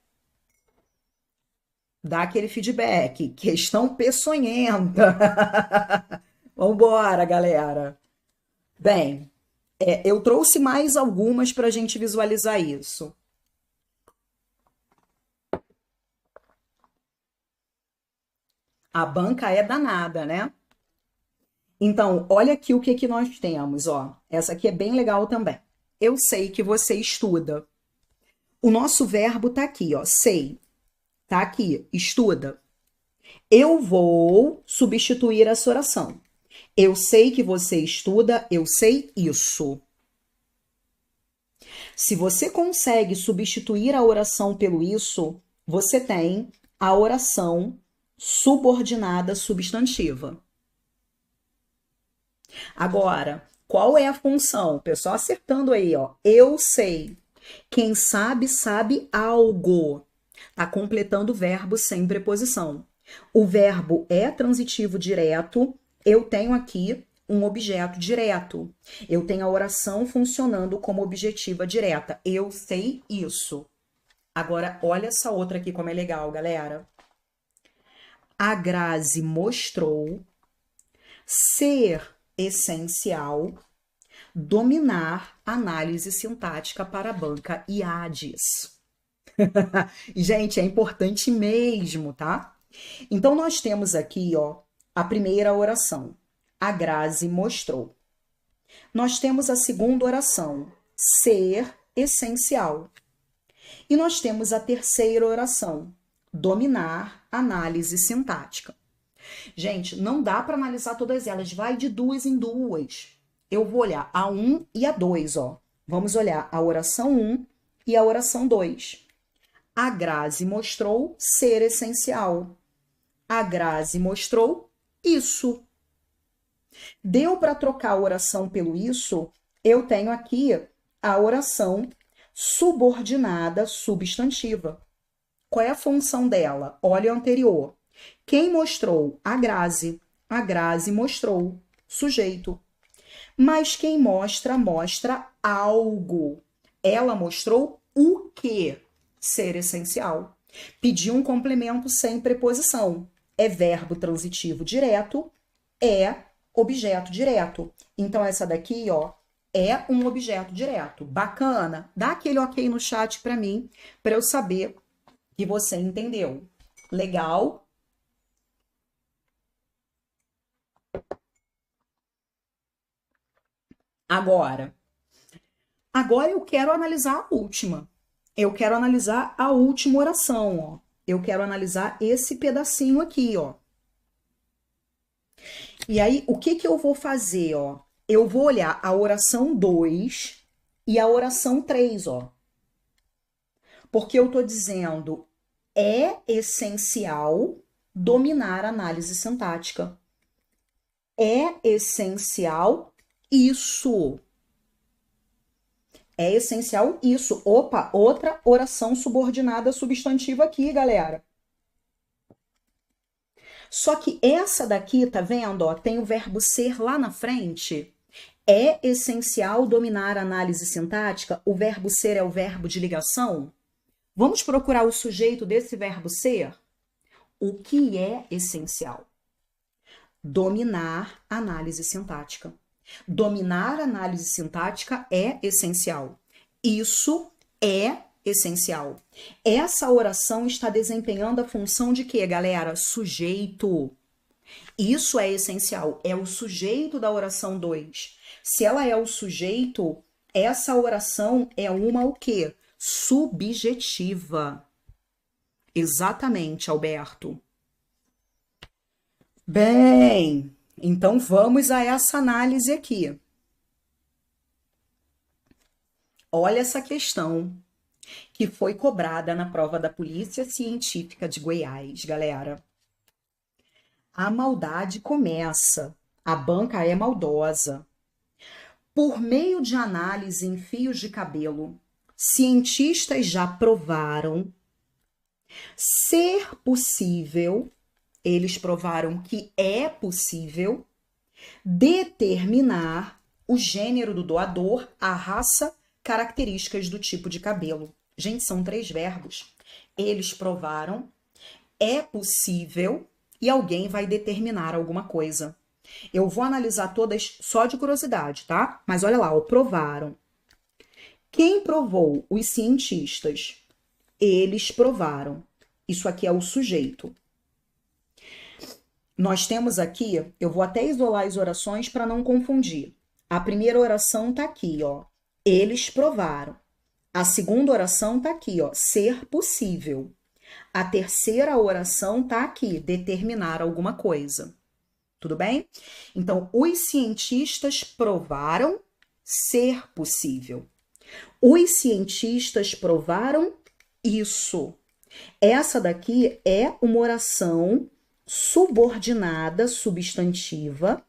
Dá aquele feedback. Questão peçonhenta. Vambora, galera. Bem, eu trouxe mais algumas para a gente visualizar isso. A banca é danada, né? Então, olha aqui o que que nós temos, ó. Essa aqui é bem legal também. Eu sei que você estuda. O nosso verbo tá aqui, ó. Sei. Tá aqui, estuda. Eu vou substituir essa oração. Eu sei que você estuda, eu sei isso. Se você consegue substituir a oração pelo isso, você tem a oração subordinada substantiva. Agora, Qual é a função? O pessoal acertando aí, ó. Eu sei. Quem sabe, sabe algo. Tá completando o verbo sem preposição. O verbo é transitivo direto. Eu tenho aqui um objeto direto. Eu tenho a oração funcionando como objetiva direta. Eu sei isso. Agora, olha essa outra aqui como é legal, galera. A Grazi mostrou ser essencial dominar análise sintática para a banca IADES. Gente, é importante mesmo, tá? Então, nós temos aqui, ó, a primeira oração. A Grazi mostrou. Nós temos a segunda oração. Ser essencial. E nós temos a terceira oração. Dominar análise sintática. Gente, não dá para analisar todas elas. Vai de duas em duas. Eu vou olhar a 1 e a 2, ó. Vamos olhar a oração 1 e a oração 2. A Grazi mostrou ser essencial. A Grazi mostrou isso. Deu para trocar a oração pelo isso? Eu tenho aqui a oração subordinada substantiva. Qual é a função dela? Olha o anterior. Quem mostrou? A Grazi. A Grazi mostrou. Sujeito. Mas quem mostra, mostra algo. Ela mostrou o quê? Ser essencial. Pediu um complemento sem preposição. É verbo transitivo direto, é objeto direto. Então, essa daqui, ó, é um objeto direto. Bacana? Dá aquele ok no chat para mim, para eu saber que você entendeu. Legal? Agora eu quero analisar a última. Eu quero analisar a última oração, ó. Eu quero analisar esse pedacinho aqui, ó. E aí, o que que eu vou fazer, ó? Eu vou olhar a oração 2 e a oração 3, ó. Porque eu tô dizendo, é essencial dominar a análise sintática. É essencial isso. É essencial isso. Opa, outra oração subordinada substantiva aqui, galera. Só que essa daqui, tá vendo? Ó, tem o verbo ser lá na frente. É essencial dominar a análise sintática. O verbo ser é o verbo de ligação. Vamos procurar o sujeito desse verbo ser? O que é essencial? Dominar a análise sintática. Dominar a análise sintática é essencial. Isso é essencial. Essa oração está desempenhando a função de quê, galera? Sujeito. Isso é essencial. É o sujeito da oração 2. Se ela é o sujeito, essa oração é uma o quê? Subjetiva. Exatamente, Alberto. Bem, então vamos a essa análise aqui. Olha essa questão que foi cobrada na prova da Polícia Científica de Goiás, galera. A maldade começa. A banca é maldosa. Por meio de análise em fios de cabelo, cientistas já provaram ser possível, eles provaram que é possível determinar o gênero do doador, a raça, características do tipo de cabelo. Gente, são 3 verbos. Eles provaram, é possível e alguém vai determinar alguma coisa. Eu vou analisar todas só de curiosidade, tá? Mas olha lá, ó, provaram. Quem provou? Os cientistas. Eles provaram. Isso aqui é o sujeito. Nós temos aqui, eu vou até isolar as orações para não confundir. A primeira oração tá aqui, ó. Eles provaram. A segunda oração tá aqui, ó. Ser possível. A terceira oração tá aqui, determinar alguma coisa. Tudo bem? Então, os cientistas provaram ser possível. Os cientistas provaram isso. Essa daqui é uma oração subordinada, substantiva,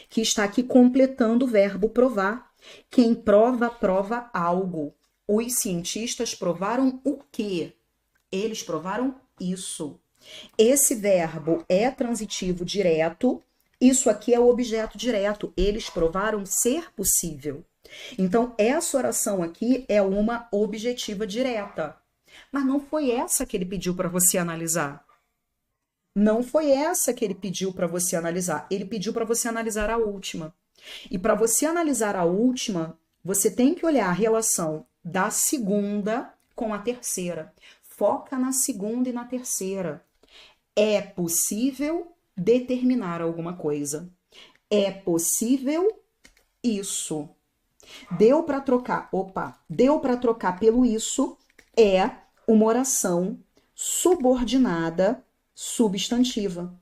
que está aqui completando o verbo provar. Quem prova, prova algo. Os cientistas provaram o quê? Eles provaram isso. Esse verbo é transitivo direto. Isso aqui é o objeto direto. Eles provaram ser possível. Então, essa oração aqui é uma objetiva direta. Mas não foi essa que ele pediu para você analisar. Não foi essa que ele pediu para você analisar. Ele pediu para você analisar a última. E para você analisar a última, você tem que olhar a relação da segunda com a terceira. Foca na segunda e na terceira. É possível determinar alguma coisa. É possível isso. Deu para trocar, deu para trocar pelo isso é uma oração subordinada substantiva.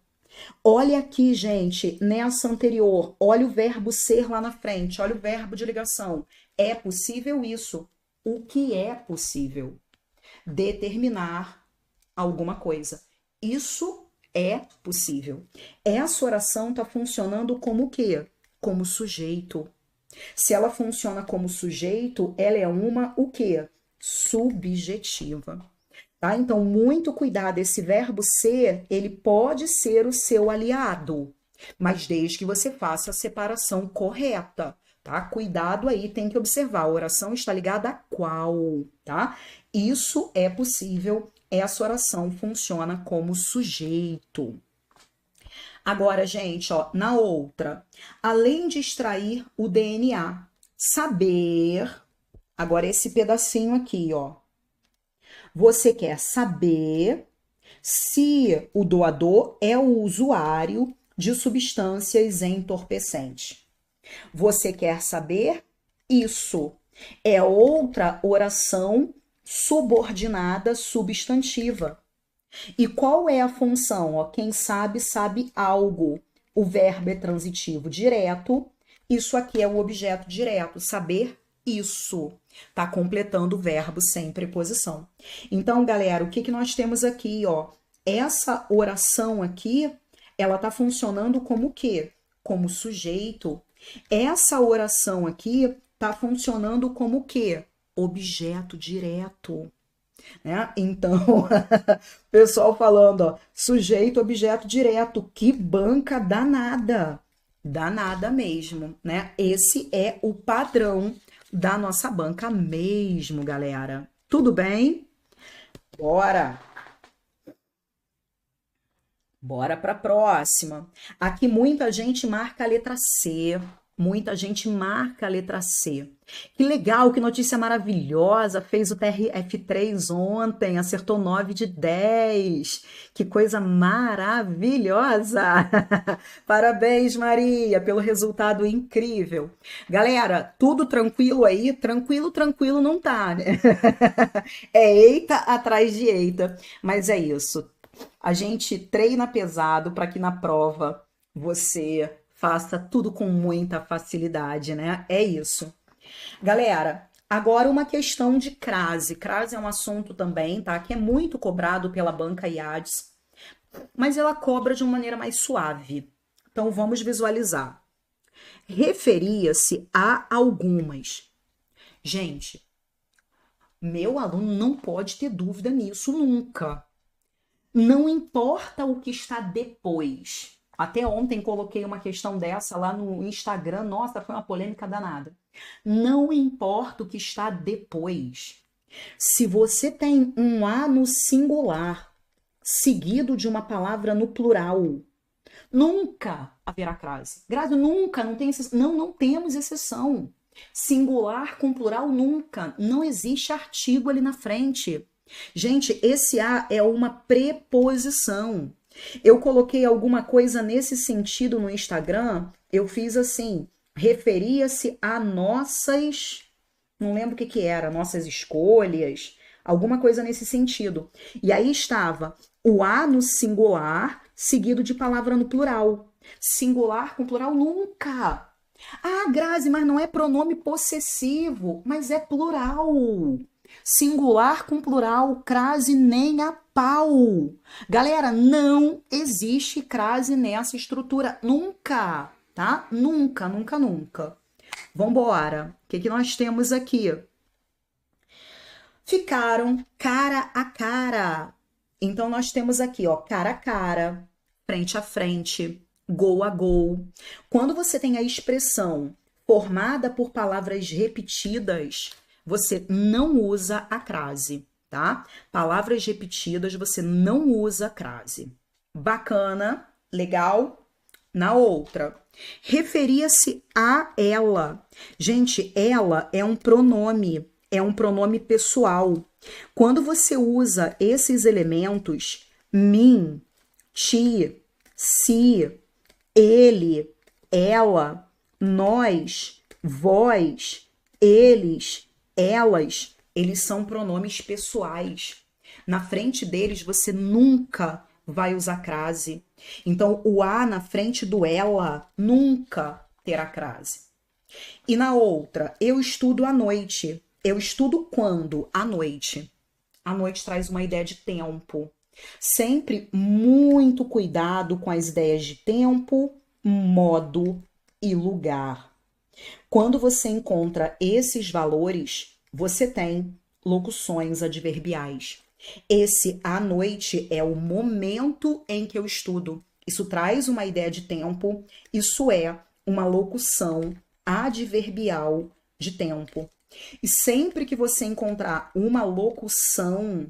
Olha aqui, gente, nessa anterior, olha o verbo ser lá na frente, olha o verbo de ligação. É possível isso. O que é possível? Determinar alguma coisa. Isso é possível. Essa oração está funcionando como o quê? Como sujeito. Se ela funciona como sujeito, ela é uma o quê? Subjetiva. Tá? Então, muito cuidado, esse verbo ser, ele pode ser o seu aliado, mas desde que você faça a separação correta, tá? Cuidado aí, tem que observar, a oração está ligada a qual, tá? Isso é possível, essa oração funciona como sujeito. Agora, gente, ó, na outra, além de extrair o DNA, saber, agora esse pedacinho aqui, ó, você quer saber se o doador é o usuário de substâncias entorpecentes. Você quer saber isso. É outra oração subordinada substantiva. E qual é a função? Ó, quem sabe, sabe algo. O verbo é transitivo direto. Isso aqui é o objeto direto, saber isso. Tá completando o verbo sem preposição. Então, galera, o que que nós temos aqui, ó? Essa oração aqui, ela tá funcionando como o quê? Como sujeito. Essa oração aqui tá funcionando como o quê? Objeto direto. Né? Então, o pessoal falando, ó, sujeito, objeto direto, que banca danada, danada mesmo, né? Esse é o padrão da nossa banca mesmo, galera. Tudo bem? Bora! Bora para a próxima. Aqui muita gente marca a letra C. Muita gente marca a letra C. Que legal, que notícia maravilhosa. Fez o TRF3 ontem, acertou 9 de 10. Que coisa maravilhosa. Parabéns, Maria, pelo resultado incrível. Galera, tudo tranquilo aí? Tranquilo, tranquilo não tá, né? É eita atrás de eita. Mas é isso. A gente treina pesado para que na prova você faça tudo com muita facilidade, né? É isso. Galera, agora uma questão de crase. Crase é um assunto também, tá? Que é muito cobrado pela banca IADES, mas ela cobra de uma maneira mais suave. Então vamos visualizar. Referia-se a algumas. Gente, meu aluno não pode ter dúvida nisso nunca. Não importa o que está depois. Até ontem coloquei uma questão dessa lá no Instagram. Nossa, foi uma polêmica danada. Não importa o que está depois. Se você tem um A no singular, seguido de uma palavra no plural, nunca haverá crase. Crase nunca, não tem exceção. Não temos exceção. Singular com plural nunca. Não existe artigo ali na frente. Gente, esse A é uma preposição. Eu coloquei alguma coisa nesse sentido no Instagram, eu fiz assim, referia-se a nossas, não lembro o que que era, nossas escolhas, alguma coisa nesse sentido. E aí estava o A no singular, seguido de palavra no plural. Singular com plural nunca. Ah, Grazi, mas não é pronome possessivo, mas é plural. Singular com plural, crase nem a pau. Galera, não existe crase nessa estrutura, nunca. tá? Nunca, nunca, nunca. Vambora. O que que nós temos aqui? Ficaram cara a cara. Então, nós temos aqui, ó, cara a cara, frente a frente, gol a gol. Quando você tem a expressão formada por palavras repetidas, você não usa a crase, tá? Palavras repetidas, você não usa a crase. Bacana, legal? Na outra, referia-se a ela. Gente, ela é um pronome pessoal. Quando você usa esses elementos, mim, ti, si, ele, ela, nós, vós, eles, elas, eles são pronomes pessoais. Na frente deles, você nunca vai usar crase. Então, o a na frente do ela nunca terá crase. E na outra, eu estudo à noite. Eu estudo quando? À noite. À noite traz uma ideia de tempo. Sempre muito cuidado com as ideias de tempo, modo e lugar. Quando você encontra esses valores, você tem locuções adverbiais. Esse à noite é o momento em que eu estudo. Isso traz uma ideia de tempo, isso é uma locução adverbial de tempo. E sempre que você encontrar uma locução,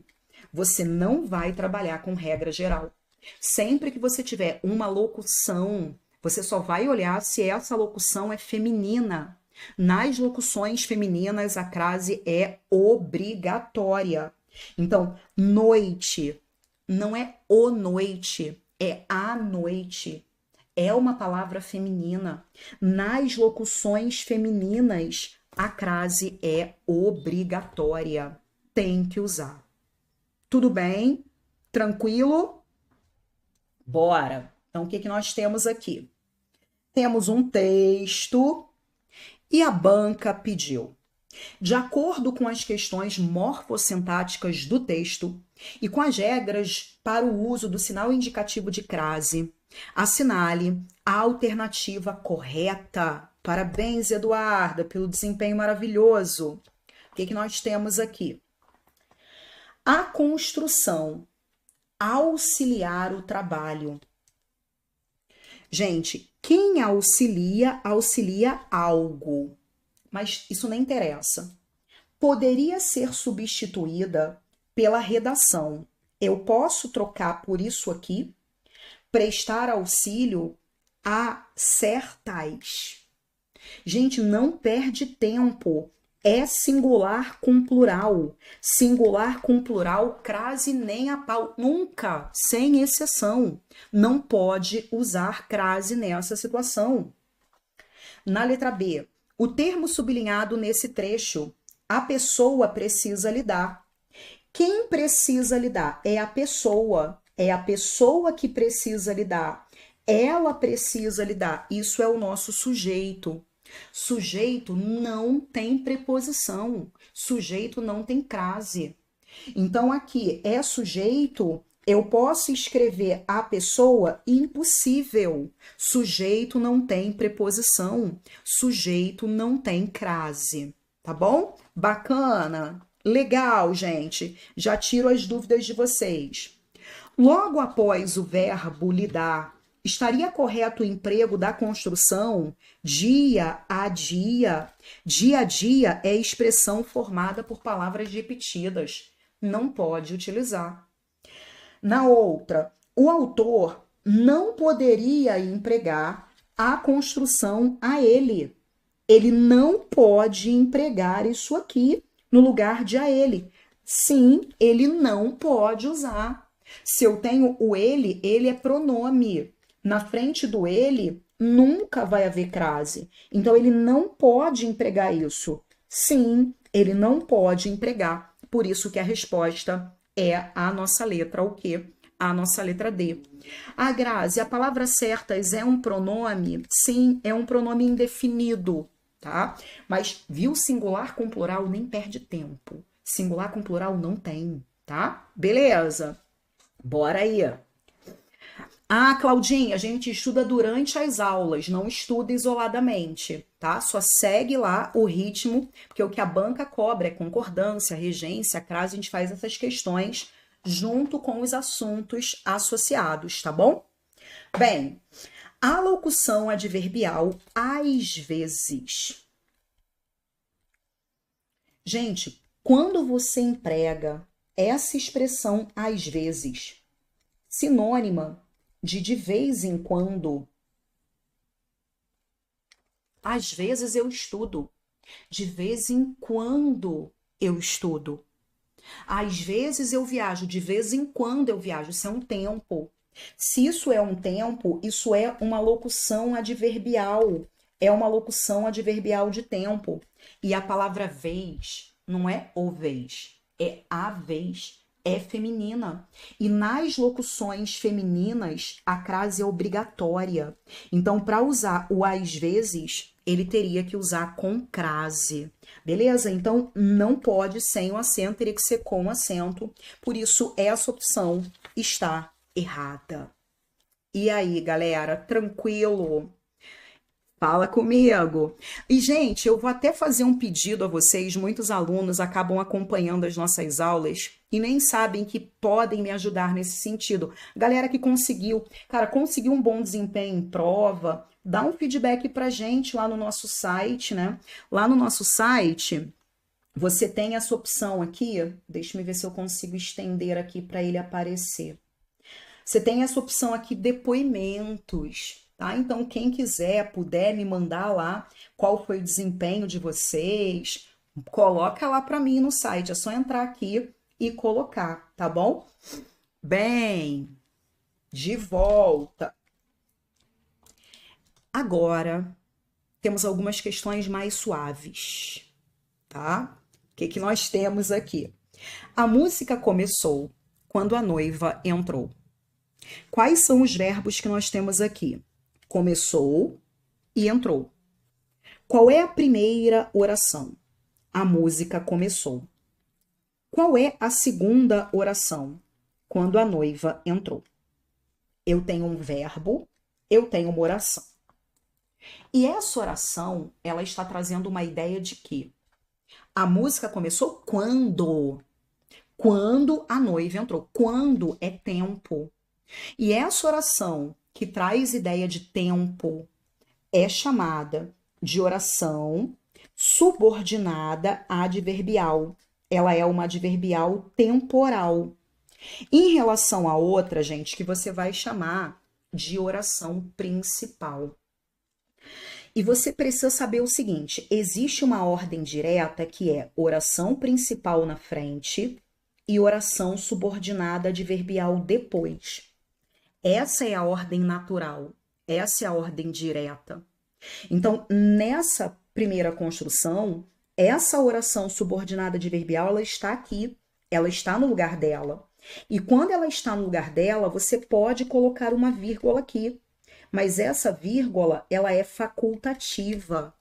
você não vai trabalhar com regra geral. Sempre que você tiver uma locução, você só vai olhar se essa locução é feminina. Nas locuções femininas, a crase é obrigatória. Então, noite não é o noite, é a noite. É uma palavra feminina. Nas locuções femininas, a crase é obrigatória. Tem que usar. Tudo bem? Tranquilo? Bora! Então, o que que nós temos aqui? Temos um texto e a banca pediu. De acordo com as questões morfossintáticas do texto e com as regras para o uso do sinal indicativo de crase, assinale a alternativa correta. Parabéns, Eduarda, pelo desempenho maravilhoso. O que que nós temos aqui? A construção, auxiliar o trabalho. Gente, quem auxilia, auxilia algo. Mas isso nem interessa. Poderia ser substituída pela redação. Eu posso trocar por isso aqui, prestar auxílio a certas. Gente, não perde tempo. É singular com plural. Singular com plural, crase nem a pau. Nunca, sem exceção. Não pode usar crase nessa situação. Na letra B, o termo sublinhado nesse trecho, a pessoa precisa lidar. Quem precisa lidar? É a pessoa. É a pessoa que precisa lidar. Ela precisa lidar. Isso é o nosso sujeito. Sujeito não tem preposição. Sujeito não tem crase. Então, aqui é sujeito. Eu posso escrever a pessoa? Impossível. Sujeito não tem preposição. Sujeito não tem crase. Tá bom? Bacana? Legal, gente. Já tiro as dúvidas de vocês. Logo após o verbo lidar, estaria correto o emprego da construção dia a dia? Dia a dia é expressão formada por palavras repetidas. Não pode utilizar. Na outra, o autor não poderia empregar a construção a ele. Ele não pode empregar isso aqui no lugar de a ele. Sim, ele não pode usar. Se eu tenho o ele é pronome. Na frente do ele, nunca vai haver crase. Então, ele não pode empregar isso. Sim, ele não pode empregar. Por isso que a resposta é a nossa letra, o quê? A nossa letra D. Ah, Grazi, a palavra certas é um pronome? Sim, é um pronome indefinido, tá? Mas viu singular com plural, nem perde tempo. Singular com plural não tem, tá? Beleza. Bora aí. Ah, Claudinha, a gente estuda durante as aulas, não estuda isoladamente, tá? Só segue lá o ritmo, porque o que a banca cobra é concordância, regência, crase, a gente faz essas questões junto com os assuntos associados, tá bom? Bem, a locução adverbial, às vezes. Gente, quando você emprega essa expressão às vezes, sinônima de vez em quando, às vezes eu estudo, de vez em quando eu estudo, às vezes eu viajo, de vez em quando eu viajo, isso é um tempo. Se isso é um tempo, isso é uma locução adverbial. É uma locução adverbial de tempo. E a palavra vez não é o vez, é a vez. É feminina. E nas locuções femininas, a crase é obrigatória. Então, para usar o às vezes, ele teria que usar com crase. Beleza? Então, não pode sem o acento, teria que ser com acento. Por isso, essa opção está errada. E aí, galera, tranquilo? Fala comigo. E, gente, eu vou até fazer um pedido a vocês. Muitos alunos acabam acompanhando as nossas aulas e nem sabem que podem me ajudar nesse sentido. Galera que conseguiu, cara, conseguiu um bom desempenho em prova, dá um feedback pra gente lá no nosso site, né? Lá no nosso site, você tem essa opção aqui. Deixa eu ver se eu consigo estender aqui para ele aparecer. Você tem essa opção aqui, depoimentos, tá? Então, quem quiser, puder me mandar lá qual foi o desempenho de vocês, coloca lá para mim no site. É só entrar aqui e colocar, tá bom? Bem, de volta. Agora, temos algumas questões mais suaves, tá? O que que nós temos aqui? A música começou quando a noiva entrou. Quais são os verbos que nós temos aqui? Começou e entrou. Qual é a primeira oração? A música começou. Qual é a segunda oração? Quando a noiva entrou. Eu tenho um verbo, eu tenho uma oração. E essa oração, ela está trazendo uma ideia de que a música começou quando? Quando a noiva entrou. Quando é tempo. E essa oração que traz ideia de tempo é chamada de oração subordinada adverbial. Ela é uma adverbial temporal. Em relação à outra, gente, que você vai chamar de oração principal. E você precisa saber o seguinte: existe uma ordem direta que é oração principal na frente e oração subordinada adverbial depois. Essa é a ordem natural, essa é a ordem direta. Então, nessa primeira construção, essa oração subordinada adverbial, ela está aqui, ela está no lugar dela. E quando ela está no lugar dela, você pode colocar uma vírgula aqui, mas essa vírgula, ela é facultativa.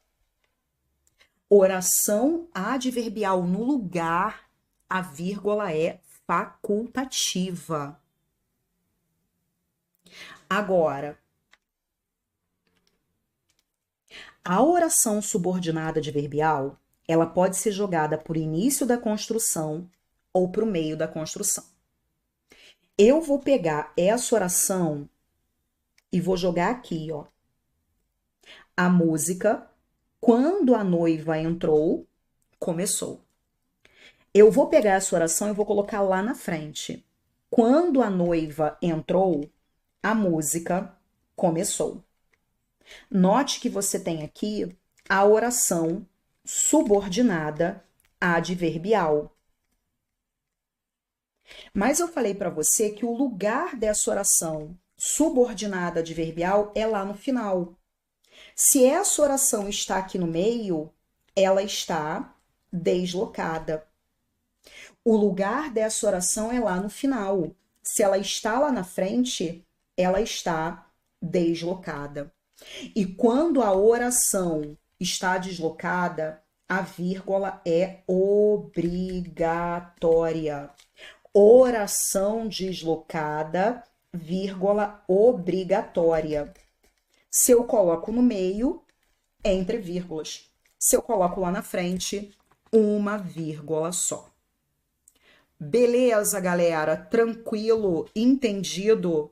Oração adverbial no lugar, a vírgula é facultativa. Agora, a oração subordinada adverbial, ela pode ser jogada por início da construção ou para o meio da construção. Eu vou pegar essa oração e vou jogar aqui, ó. A música, quando a noiva entrou, começou. Eu vou pegar essa oração e vou colocar lá na frente. Quando a noiva entrou, a música começou. Note que você tem aqui a oração subordinada adverbial. Mas eu falei para você que o lugar dessa oração subordinada adverbial é lá no final. Se essa oração está aqui no meio, ela está deslocada. O lugar dessa oração é lá no final. Se ela está lá na frente, ela está deslocada. E quando a oração está deslocada, a vírgula é obrigatória. Oração deslocada, vírgula obrigatória. Se eu coloco no meio, entre vírgulas. Se eu coloco lá na frente, uma vírgula só. Beleza, galera? Tranquilo? Entendido?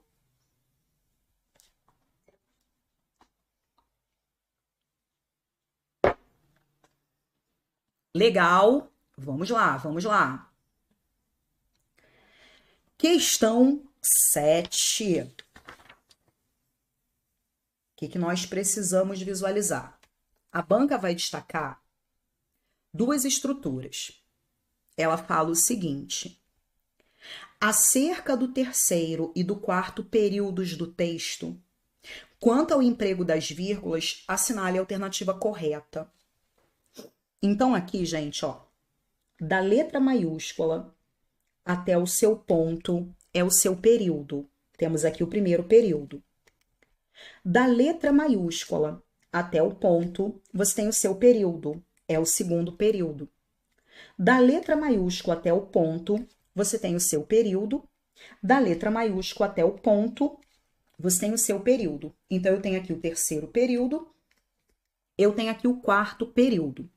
Legal. Vamos lá, vamos lá. Questão 7. O que nós precisamos visualizar? A banca vai destacar duas estruturas. Ela fala o seguinte: acerca do terceiro e do quarto períodos do texto, quanto ao emprego das vírgulas, assinale a alternativa correta. Então, aqui, gente, ó, da letra maiúscula até o seu ponto é o seu período. Temos aqui o primeiro período. Da letra maiúscula até o ponto, você tem o seu período, é o segundo período. Da letra maiúscula até o ponto, você tem o seu período. Da letra maiúscula até o ponto, você tem o seu período. Então, eu tenho aqui o terceiro período, eu tenho aqui o quarto período.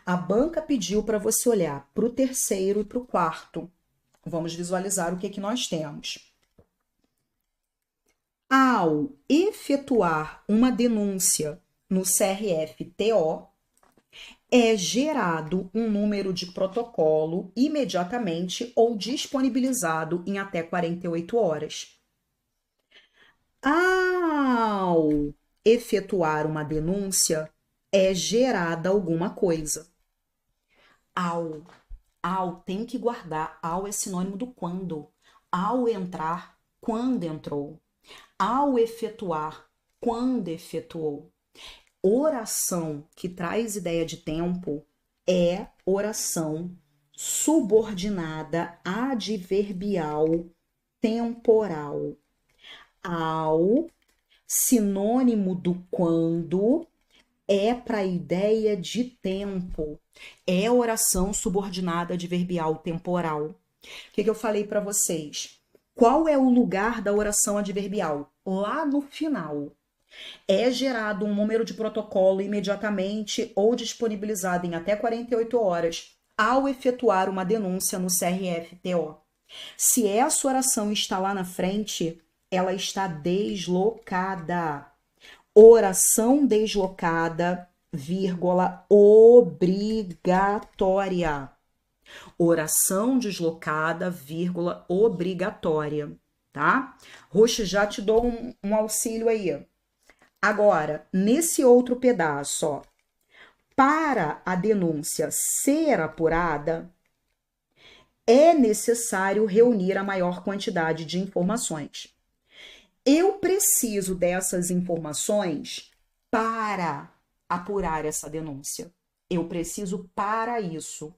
A banca pediu para você olhar para o terceiro e para o quarto. Vamos visualizar o que nós temos. Ao efetuar uma denúncia no CRF-TO, é gerado um número de protocolo imediatamente ou disponibilizado em até 48 horas. Ao efetuar uma denúncia, é gerada alguma coisa. Ao tem que guardar. Ao é sinônimo do quando. Ao entrar, quando entrou. Ao efetuar, quando efetuou. Oração que traz ideia de tempo é oração subordinada adverbial temporal. Ao, sinônimo do quando, é para a ideia de tempo. É oração subordinada adverbial temporal. O que eu falei para vocês? Qual é o lugar da oração adverbial? Lá no final. É gerado um número de protocolo imediatamente ou disponibilizado em até 48 horas ao efetuar uma denúncia no CRF-TO. Se essa oração está lá na frente, ela está deslocada. Oração deslocada, vírgula, obrigatória. Oração deslocada, vírgula, obrigatória, tá? Roxo, já te dou um auxílio aí. Agora, nesse outro pedaço, ó, para a denúncia ser apurada, é necessário reunir a maior quantidade de informações. Eu preciso dessas informações para apurar essa denúncia. Eu preciso para isso.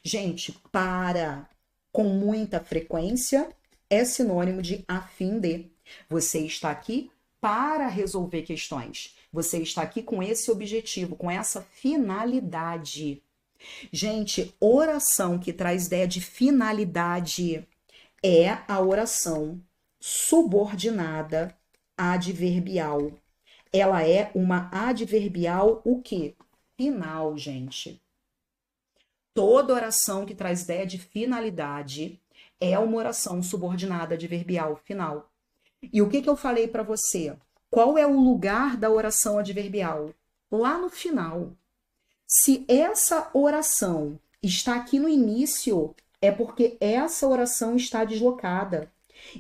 Gente, para com muita frequência é sinônimo de a fim de. Você está aqui para resolver questões. Você está aqui com esse objetivo, com essa finalidade. Gente, oração que traz ideia de finalidade é a oração subordinada adverbial. Ela é uma adverbial o quê? Final, gente. Toda oração que traz ideia de finalidade é uma oração subordinada adverbial final. E o que eu falei para você? Qual é o lugar da oração adverbial? Lá no final. Se essa oração está aqui no início, é porque essa oração está deslocada.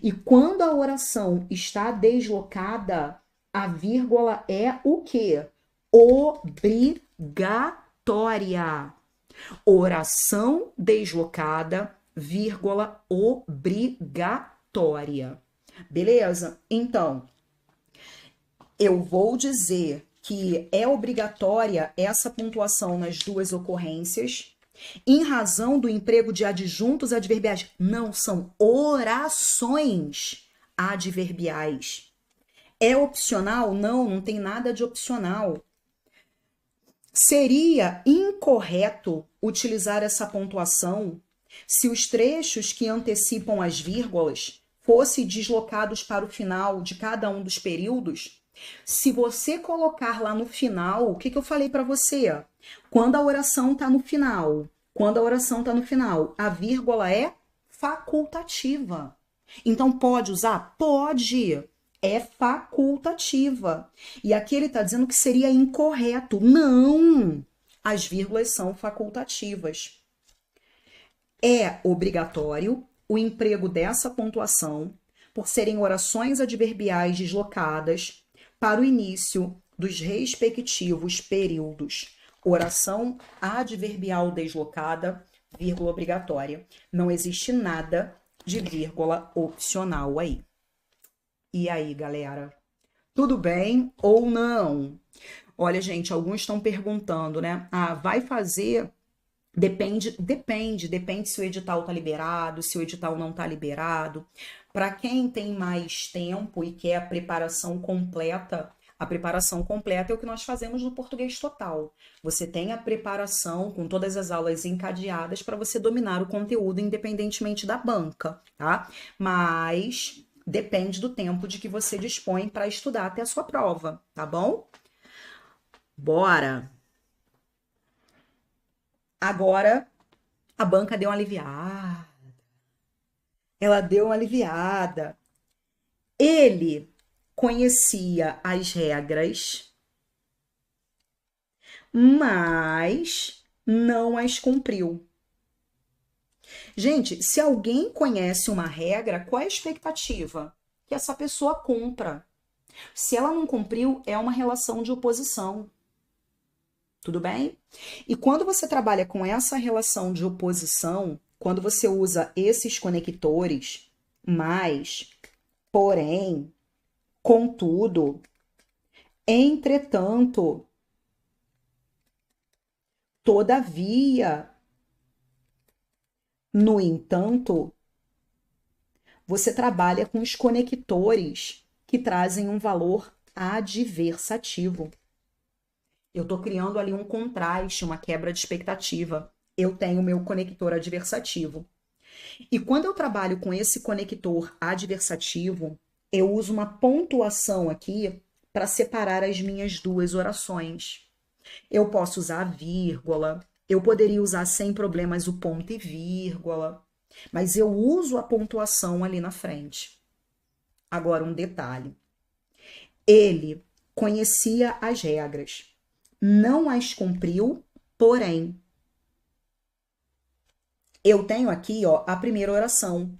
E quando a oração está deslocada, a vírgula é o quê? Obrigatória. Oração deslocada, vírgula, obrigatória. Beleza? Então, eu vou dizer que é obrigatória essa pontuação nas duas ocorrências, em razão do emprego de adjuntos adverbiais. Não, são orações adverbiais. É opcional? Não, não tem nada de opcional. Seria incorreto utilizar essa pontuação se os trechos que antecipam as vírgulas fosse deslocados para o final de cada um dos períodos, se você colocar lá no final, o que que eu falei para você? Quando a oração está no final, a vírgula é facultativa. Então pode usar? Pode. É facultativa. E aqui ele está dizendo que seria incorreto. Não! As vírgulas são facultativas. É obrigatório o emprego dessa pontuação por serem orações adverbiais deslocadas para o início dos respectivos períodos. Oração adverbial deslocada, vírgula obrigatória. Não existe nada de vírgula opcional aí. E aí, galera? Tudo bem ou não? Olha, gente, alguns estão perguntando, né? Ah, vai fazer... Depende se o edital tá liberado, se o edital não tá liberado. Para quem tem mais tempo e quer a preparação completa é o que nós fazemos no Português Total. Você tem a preparação com todas as aulas encadeadas para você dominar o conteúdo independentemente da banca, tá? Mas depende do tempo de que você dispõe para estudar até a sua prova, tá bom? Bora! Agora a banca deu uma aliviada. Ela deu uma aliviada. Ele conhecia as regras, mas não as cumpriu. Gente, se alguém conhece uma regra, qual é a expectativa? Que essa pessoa cumpra. Se ela não cumpriu, é uma relação de oposição. Tudo bem? E quando você trabalha com essa relação de oposição, quando você usa esses conectores, mas, porém, contudo, entretanto, todavia, no entanto, você trabalha com os conectores que trazem um valor adversativo. Eu estou criando ali um contraste, uma quebra de expectativa. Eu tenho o meu conector adversativo. E quando eu trabalho com esse conector adversativo, eu uso uma pontuação aqui para separar as minhas duas orações. Eu posso usar a vírgula, eu poderia usar sem problemas o ponto e vírgula, mas eu uso a pontuação ali na frente. Agora, um detalhe. Ele conhecia as regras. Não as cumpriu, porém. Eu tenho aqui, ó, a primeira oração.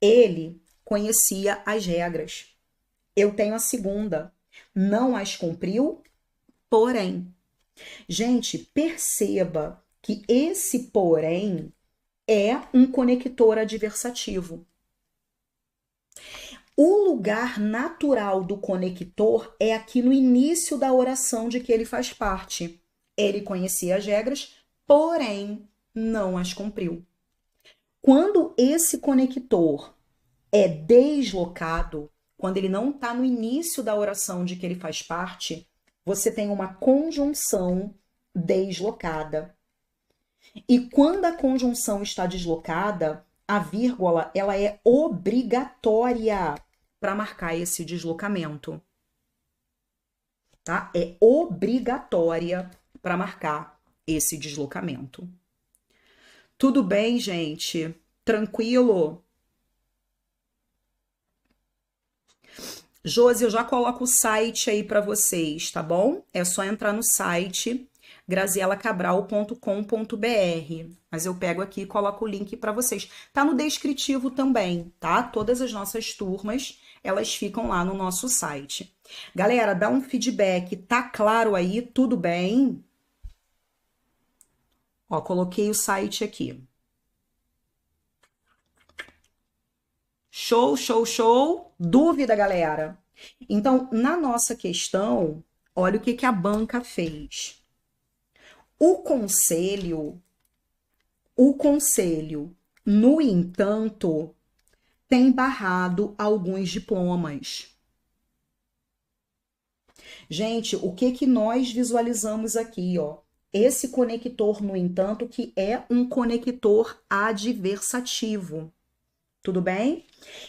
Ele conhecia as regras. Eu tenho a segunda. Não as cumpriu, porém. Gente, perceba que esse porém é um conector adversativo. O lugar natural do conector é aqui no início da oração de que ele faz parte. Ele conhecia as regras, porém não as cumpriu. Quando esse conector é deslocado, quando ele não está no início da oração de que ele faz parte, você tem uma conjunção deslocada. E quando a conjunção está deslocada, a vírgula ela é obrigatória para marcar esse deslocamento. Tá? É obrigatória para marcar esse deslocamento. Tudo bem, gente? Tranquilo? Josi, eu já coloco o site aí para vocês, tá bom? É só entrar no site grazielacabral.com.br. Mas eu pego aqui e coloco o link para vocês. Tá no descritivo também, tá? Todas as nossas turmas, elas ficam lá no nosso site. Galera, dá um feedback. Tá claro aí? Tudo bem? Ó, coloquei o site aqui. Show, show, show. Dúvida, galera? Então, na nossa questão, olha o que a banca fez. O conselho, no entanto, tem barrado alguns diplomas. Gente, o que nós visualizamos aqui, ó? Esse conector, no entanto, que é um conector adversativo. Tudo bem?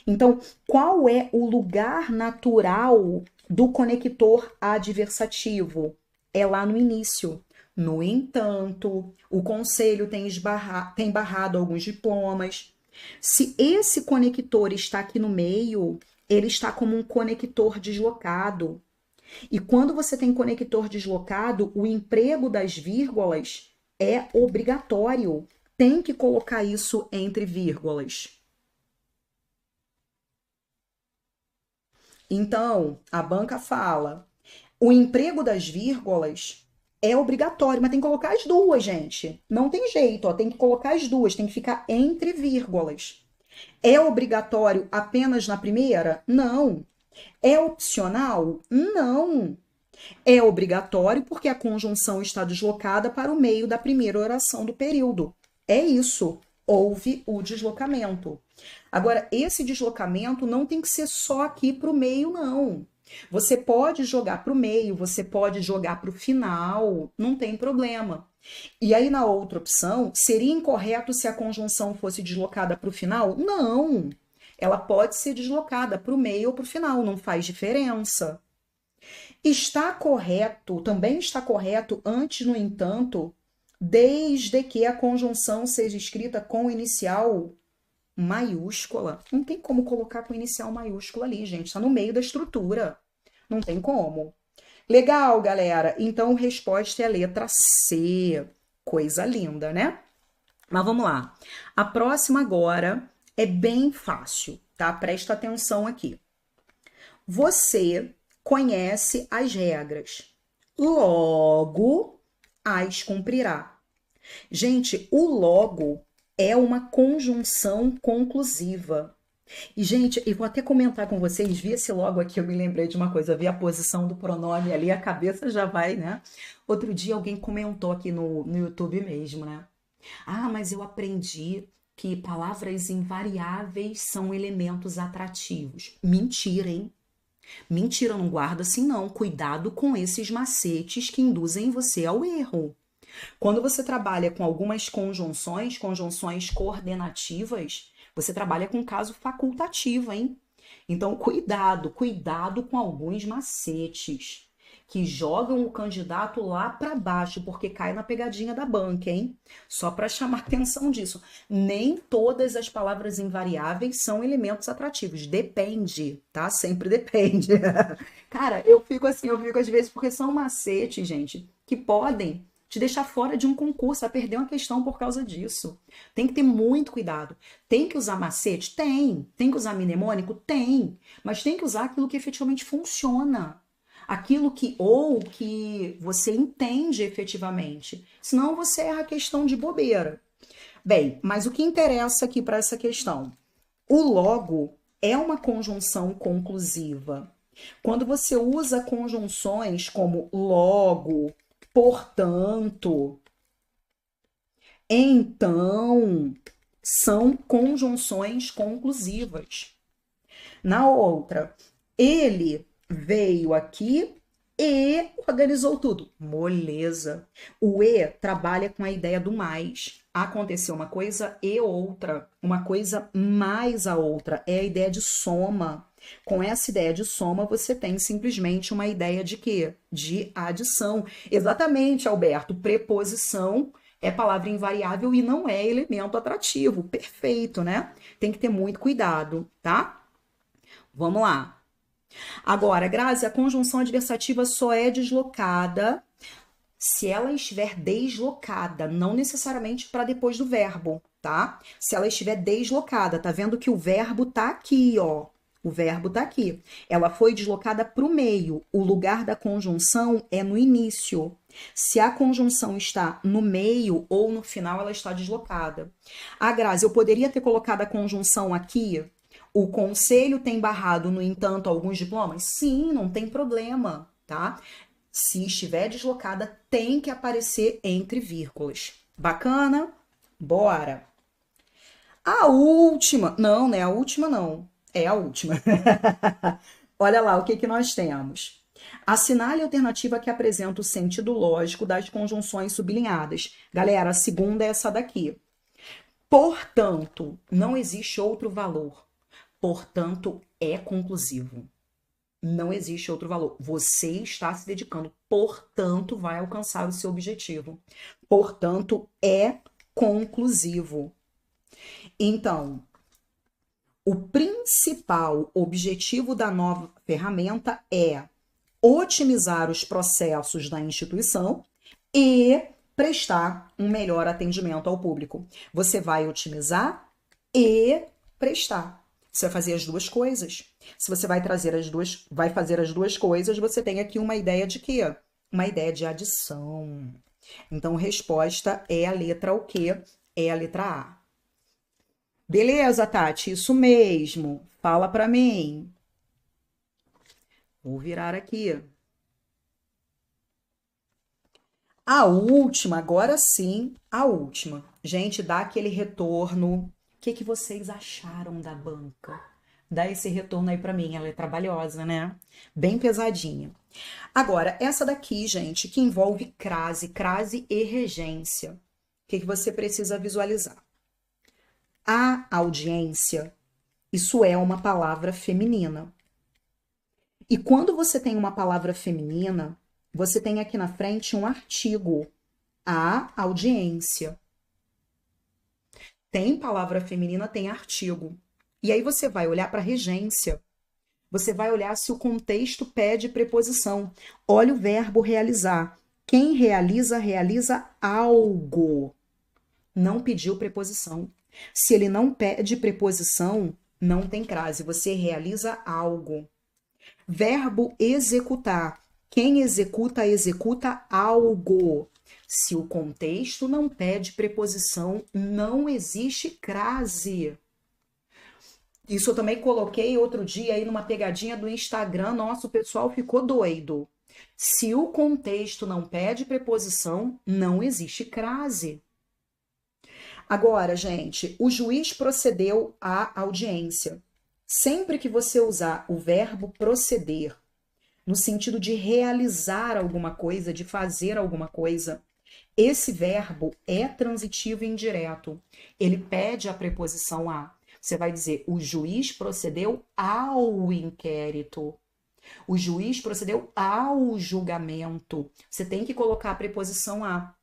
Então, qual é o lugar natural do conector adversativo? É lá no início. No entanto, o conselho tem barrado alguns diplomas. Se esse conector está aqui no meio, ele está como um conector deslocado. E quando você tem conector deslocado, o emprego das vírgulas é obrigatório. Tem que colocar isso entre vírgulas. Então, a banca fala, o emprego das vírgulas é obrigatório, mas tem que colocar as duas, gente. Não tem jeito, ó, tem que colocar as duas, tem que ficar entre vírgulas. É obrigatório apenas na primeira? Não. É opcional? Não. É obrigatório porque a conjunção está deslocada para o meio da primeira oração do período. É isso. Houve o deslocamento. Agora, esse deslocamento não tem que ser só aqui para o meio, não. Você pode jogar para o meio, você pode jogar para o final, não tem problema. E aí, na outra opção, seria incorreto se a conjunção fosse deslocada para o final? Não. Ela pode ser deslocada para o meio ou para o final, não faz diferença. Está correto, também está correto, antes, no entanto, desde que a conjunção seja escrita com inicial maiúscula. Não tem como colocar com inicial maiúscula ali, gente. Está no meio da estrutura. Não tem como. Legal, galera. Então, a resposta é a letra C. Coisa linda, né? Mas vamos lá. A próxima agora é bem fácil, tá? Presta atenção aqui. Você conhece as regras, logo as cumprirá. Gente, o logo é uma conjunção conclusiva. E, gente, eu vou até comentar com vocês, vi esse logo aqui, eu me lembrei de uma coisa, vi a posição do pronome ali, a cabeça já vai, né? Outro dia alguém comentou aqui no YouTube mesmo, né? Ah, mas eu aprendi que palavras invariáveis são elementos atrativos. Mentira, hein? Mentira, não guarda assim não. Cuidado com esses macetes que induzem você ao erro. Quando você trabalha com algumas conjunções coordenativas, você trabalha com caso facultativo, hein? Então, cuidado com alguns macetes que jogam o candidato lá para baixo, porque cai na pegadinha da banca, hein? Só para chamar atenção disso. Nem todas as palavras invariáveis são elementos atrativos. Depende, tá? Sempre depende. Cara, eu fico assim, eu fico às vezes, porque são macetes, gente, que podem te deixar fora de um concurso, a perder uma questão por causa disso. Tem que ter muito cuidado. Tem que usar macete? Tem. Tem que usar mnemônico? Tem. Mas tem que usar aquilo que efetivamente funciona. Aquilo que você entende efetivamente. Senão você erra a questão de bobeira. Bem, mas o que interessa aqui para essa questão? O logo é uma conjunção conclusiva. Quando você usa conjunções como logo, portanto, então, são conjunções conclusivas. Na outra, ele veio aqui e organizou tudo. Moleza. O e trabalha com a ideia do mais. Aconteceu uma coisa e outra. Uma coisa mais a outra. É a ideia de soma. Com essa ideia de soma, você tem simplesmente uma ideia de quê? De adição. Exatamente, Alberto. Preposição é palavra invariável e não é elemento atrativo. Perfeito, né? Tem que ter muito cuidado, tá? Vamos lá. Agora, Grazi, a conjunção adversativa só é deslocada se ela estiver deslocada, não necessariamente para depois do verbo, tá? Se ela estiver deslocada, tá vendo que o verbo tá aqui, ó. O verbo tá aqui. Ela foi deslocada para o meio. O lugar da conjunção é no início. Se a conjunção está no meio ou no final, ela está deslocada. Ah, Grazi, eu poderia ter colocado a conjunção aqui? O conselho tem barrado, no entanto, alguns diplomas? Sim, não tem problema, tá? Se estiver deslocada, tem que aparecer entre vírgulas. Bacana? Bora! A última. Não, né? A última não. É a última. Olha lá o que nós temos. Assinale a alternativa que apresenta o sentido lógico das conjunções sublinhadas. Galera, a segunda é essa daqui. Portanto, não existe outro valor. Portanto, é conclusivo. Não existe outro valor. Você está se dedicando, portanto, vai alcançar o seu objetivo. Portanto, é conclusivo. Então, o principal objetivo da nova ferramenta é otimizar os processos da instituição e prestar um melhor atendimento ao público. Você vai otimizar e prestar. Você vai fazer as duas coisas. Se você vai fazer as duas coisas, você tem aqui uma ideia de quê? Uma ideia de adição. Então, resposta é a letra o quê? É a letra A. Beleza, Tati? Isso mesmo. Fala para mim. Vou virar aqui. A última, agora sim, a última. Gente, dá aquele retorno. O que vocês acharam da banca? Dá esse retorno aí para mim. Ela é trabalhosa, né? Bem pesadinha. Agora, essa daqui, gente, que envolve crase e regência. O que você precisa visualizar? A audiência, isso é uma palavra feminina. E quando você tem uma palavra feminina, você tem aqui na frente um artigo, a audiência. Tem palavra feminina, tem artigo. E aí você vai olhar para regência. Você vai olhar se o contexto pede preposição. Olha o verbo realizar. Quem realiza, realiza algo. Não pediu preposição. Se ele não pede preposição, não tem crase. Você realiza algo. Verbo executar. Quem executa, executa algo. Se o contexto não pede preposição, não existe crase. Isso eu também coloquei outro dia aí numa pegadinha do Instagram. Nossa, o pessoal ficou doido. Se o contexto não pede preposição, não existe crase. Agora, gente, o juiz procedeu à audiência. Sempre que você usar o verbo proceder, no sentido de realizar alguma coisa, de fazer alguma coisa, esse verbo é transitivo e indireto. Ele pede a preposição a. Você vai dizer, o juiz procedeu ao inquérito. O juiz procedeu ao julgamento. Você tem que colocar a preposição a.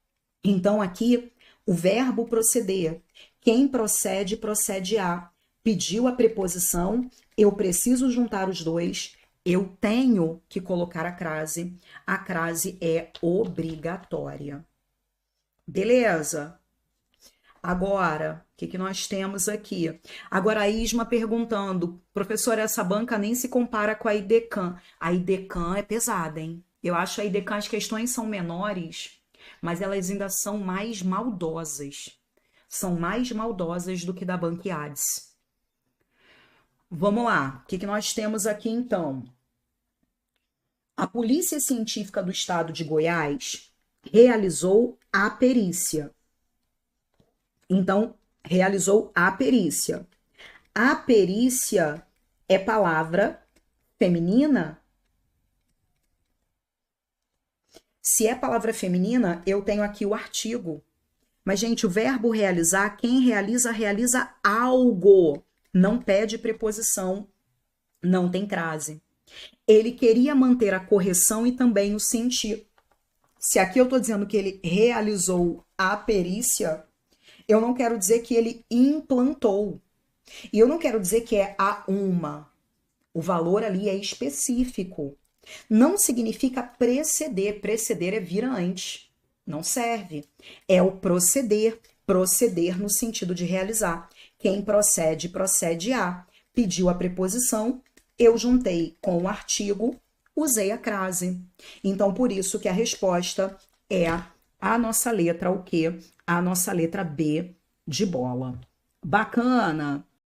Então, aqui, o verbo proceder. Quem procede, procede a. Pediu a preposição, eu preciso juntar os dois, eu tenho que colocar a crase. A crase é obrigatória. Beleza? Agora, o que nós temos aqui? Agora a Isma perguntando, professora, essa banca nem se compara com a IDECAM. A IDECAM é pesada, hein? Eu acho a IDECAM, as questões são menores, mas elas ainda são mais maldosas. São mais maldosas do que da Banquiades. Vamos lá, o que nós temos aqui então? A Polícia Científica do Estado de Goiás realizou a perícia. Então, realizou a perícia. A perícia é palavra feminina? Se é palavra feminina, eu tenho aqui o artigo. Mas, gente, o verbo realizar, quem realiza, realiza algo. Não pede preposição, não tem crase. Ele queria manter a correção e também o sentido. Se aqui eu estou dizendo que ele realizou a perícia, eu não quero dizer que ele implantou. E eu não quero dizer que é a uma. O valor ali é específico. Não significa preceder. Preceder é vir antes. Não serve. É o proceder. Proceder no sentido de realizar. Quem procede, procede a. Pediu a preposição, eu juntei com o artigo, usei a crase. Então, por isso que a resposta é a nossa letra, o quê? A nossa letra B de bola. Bacana!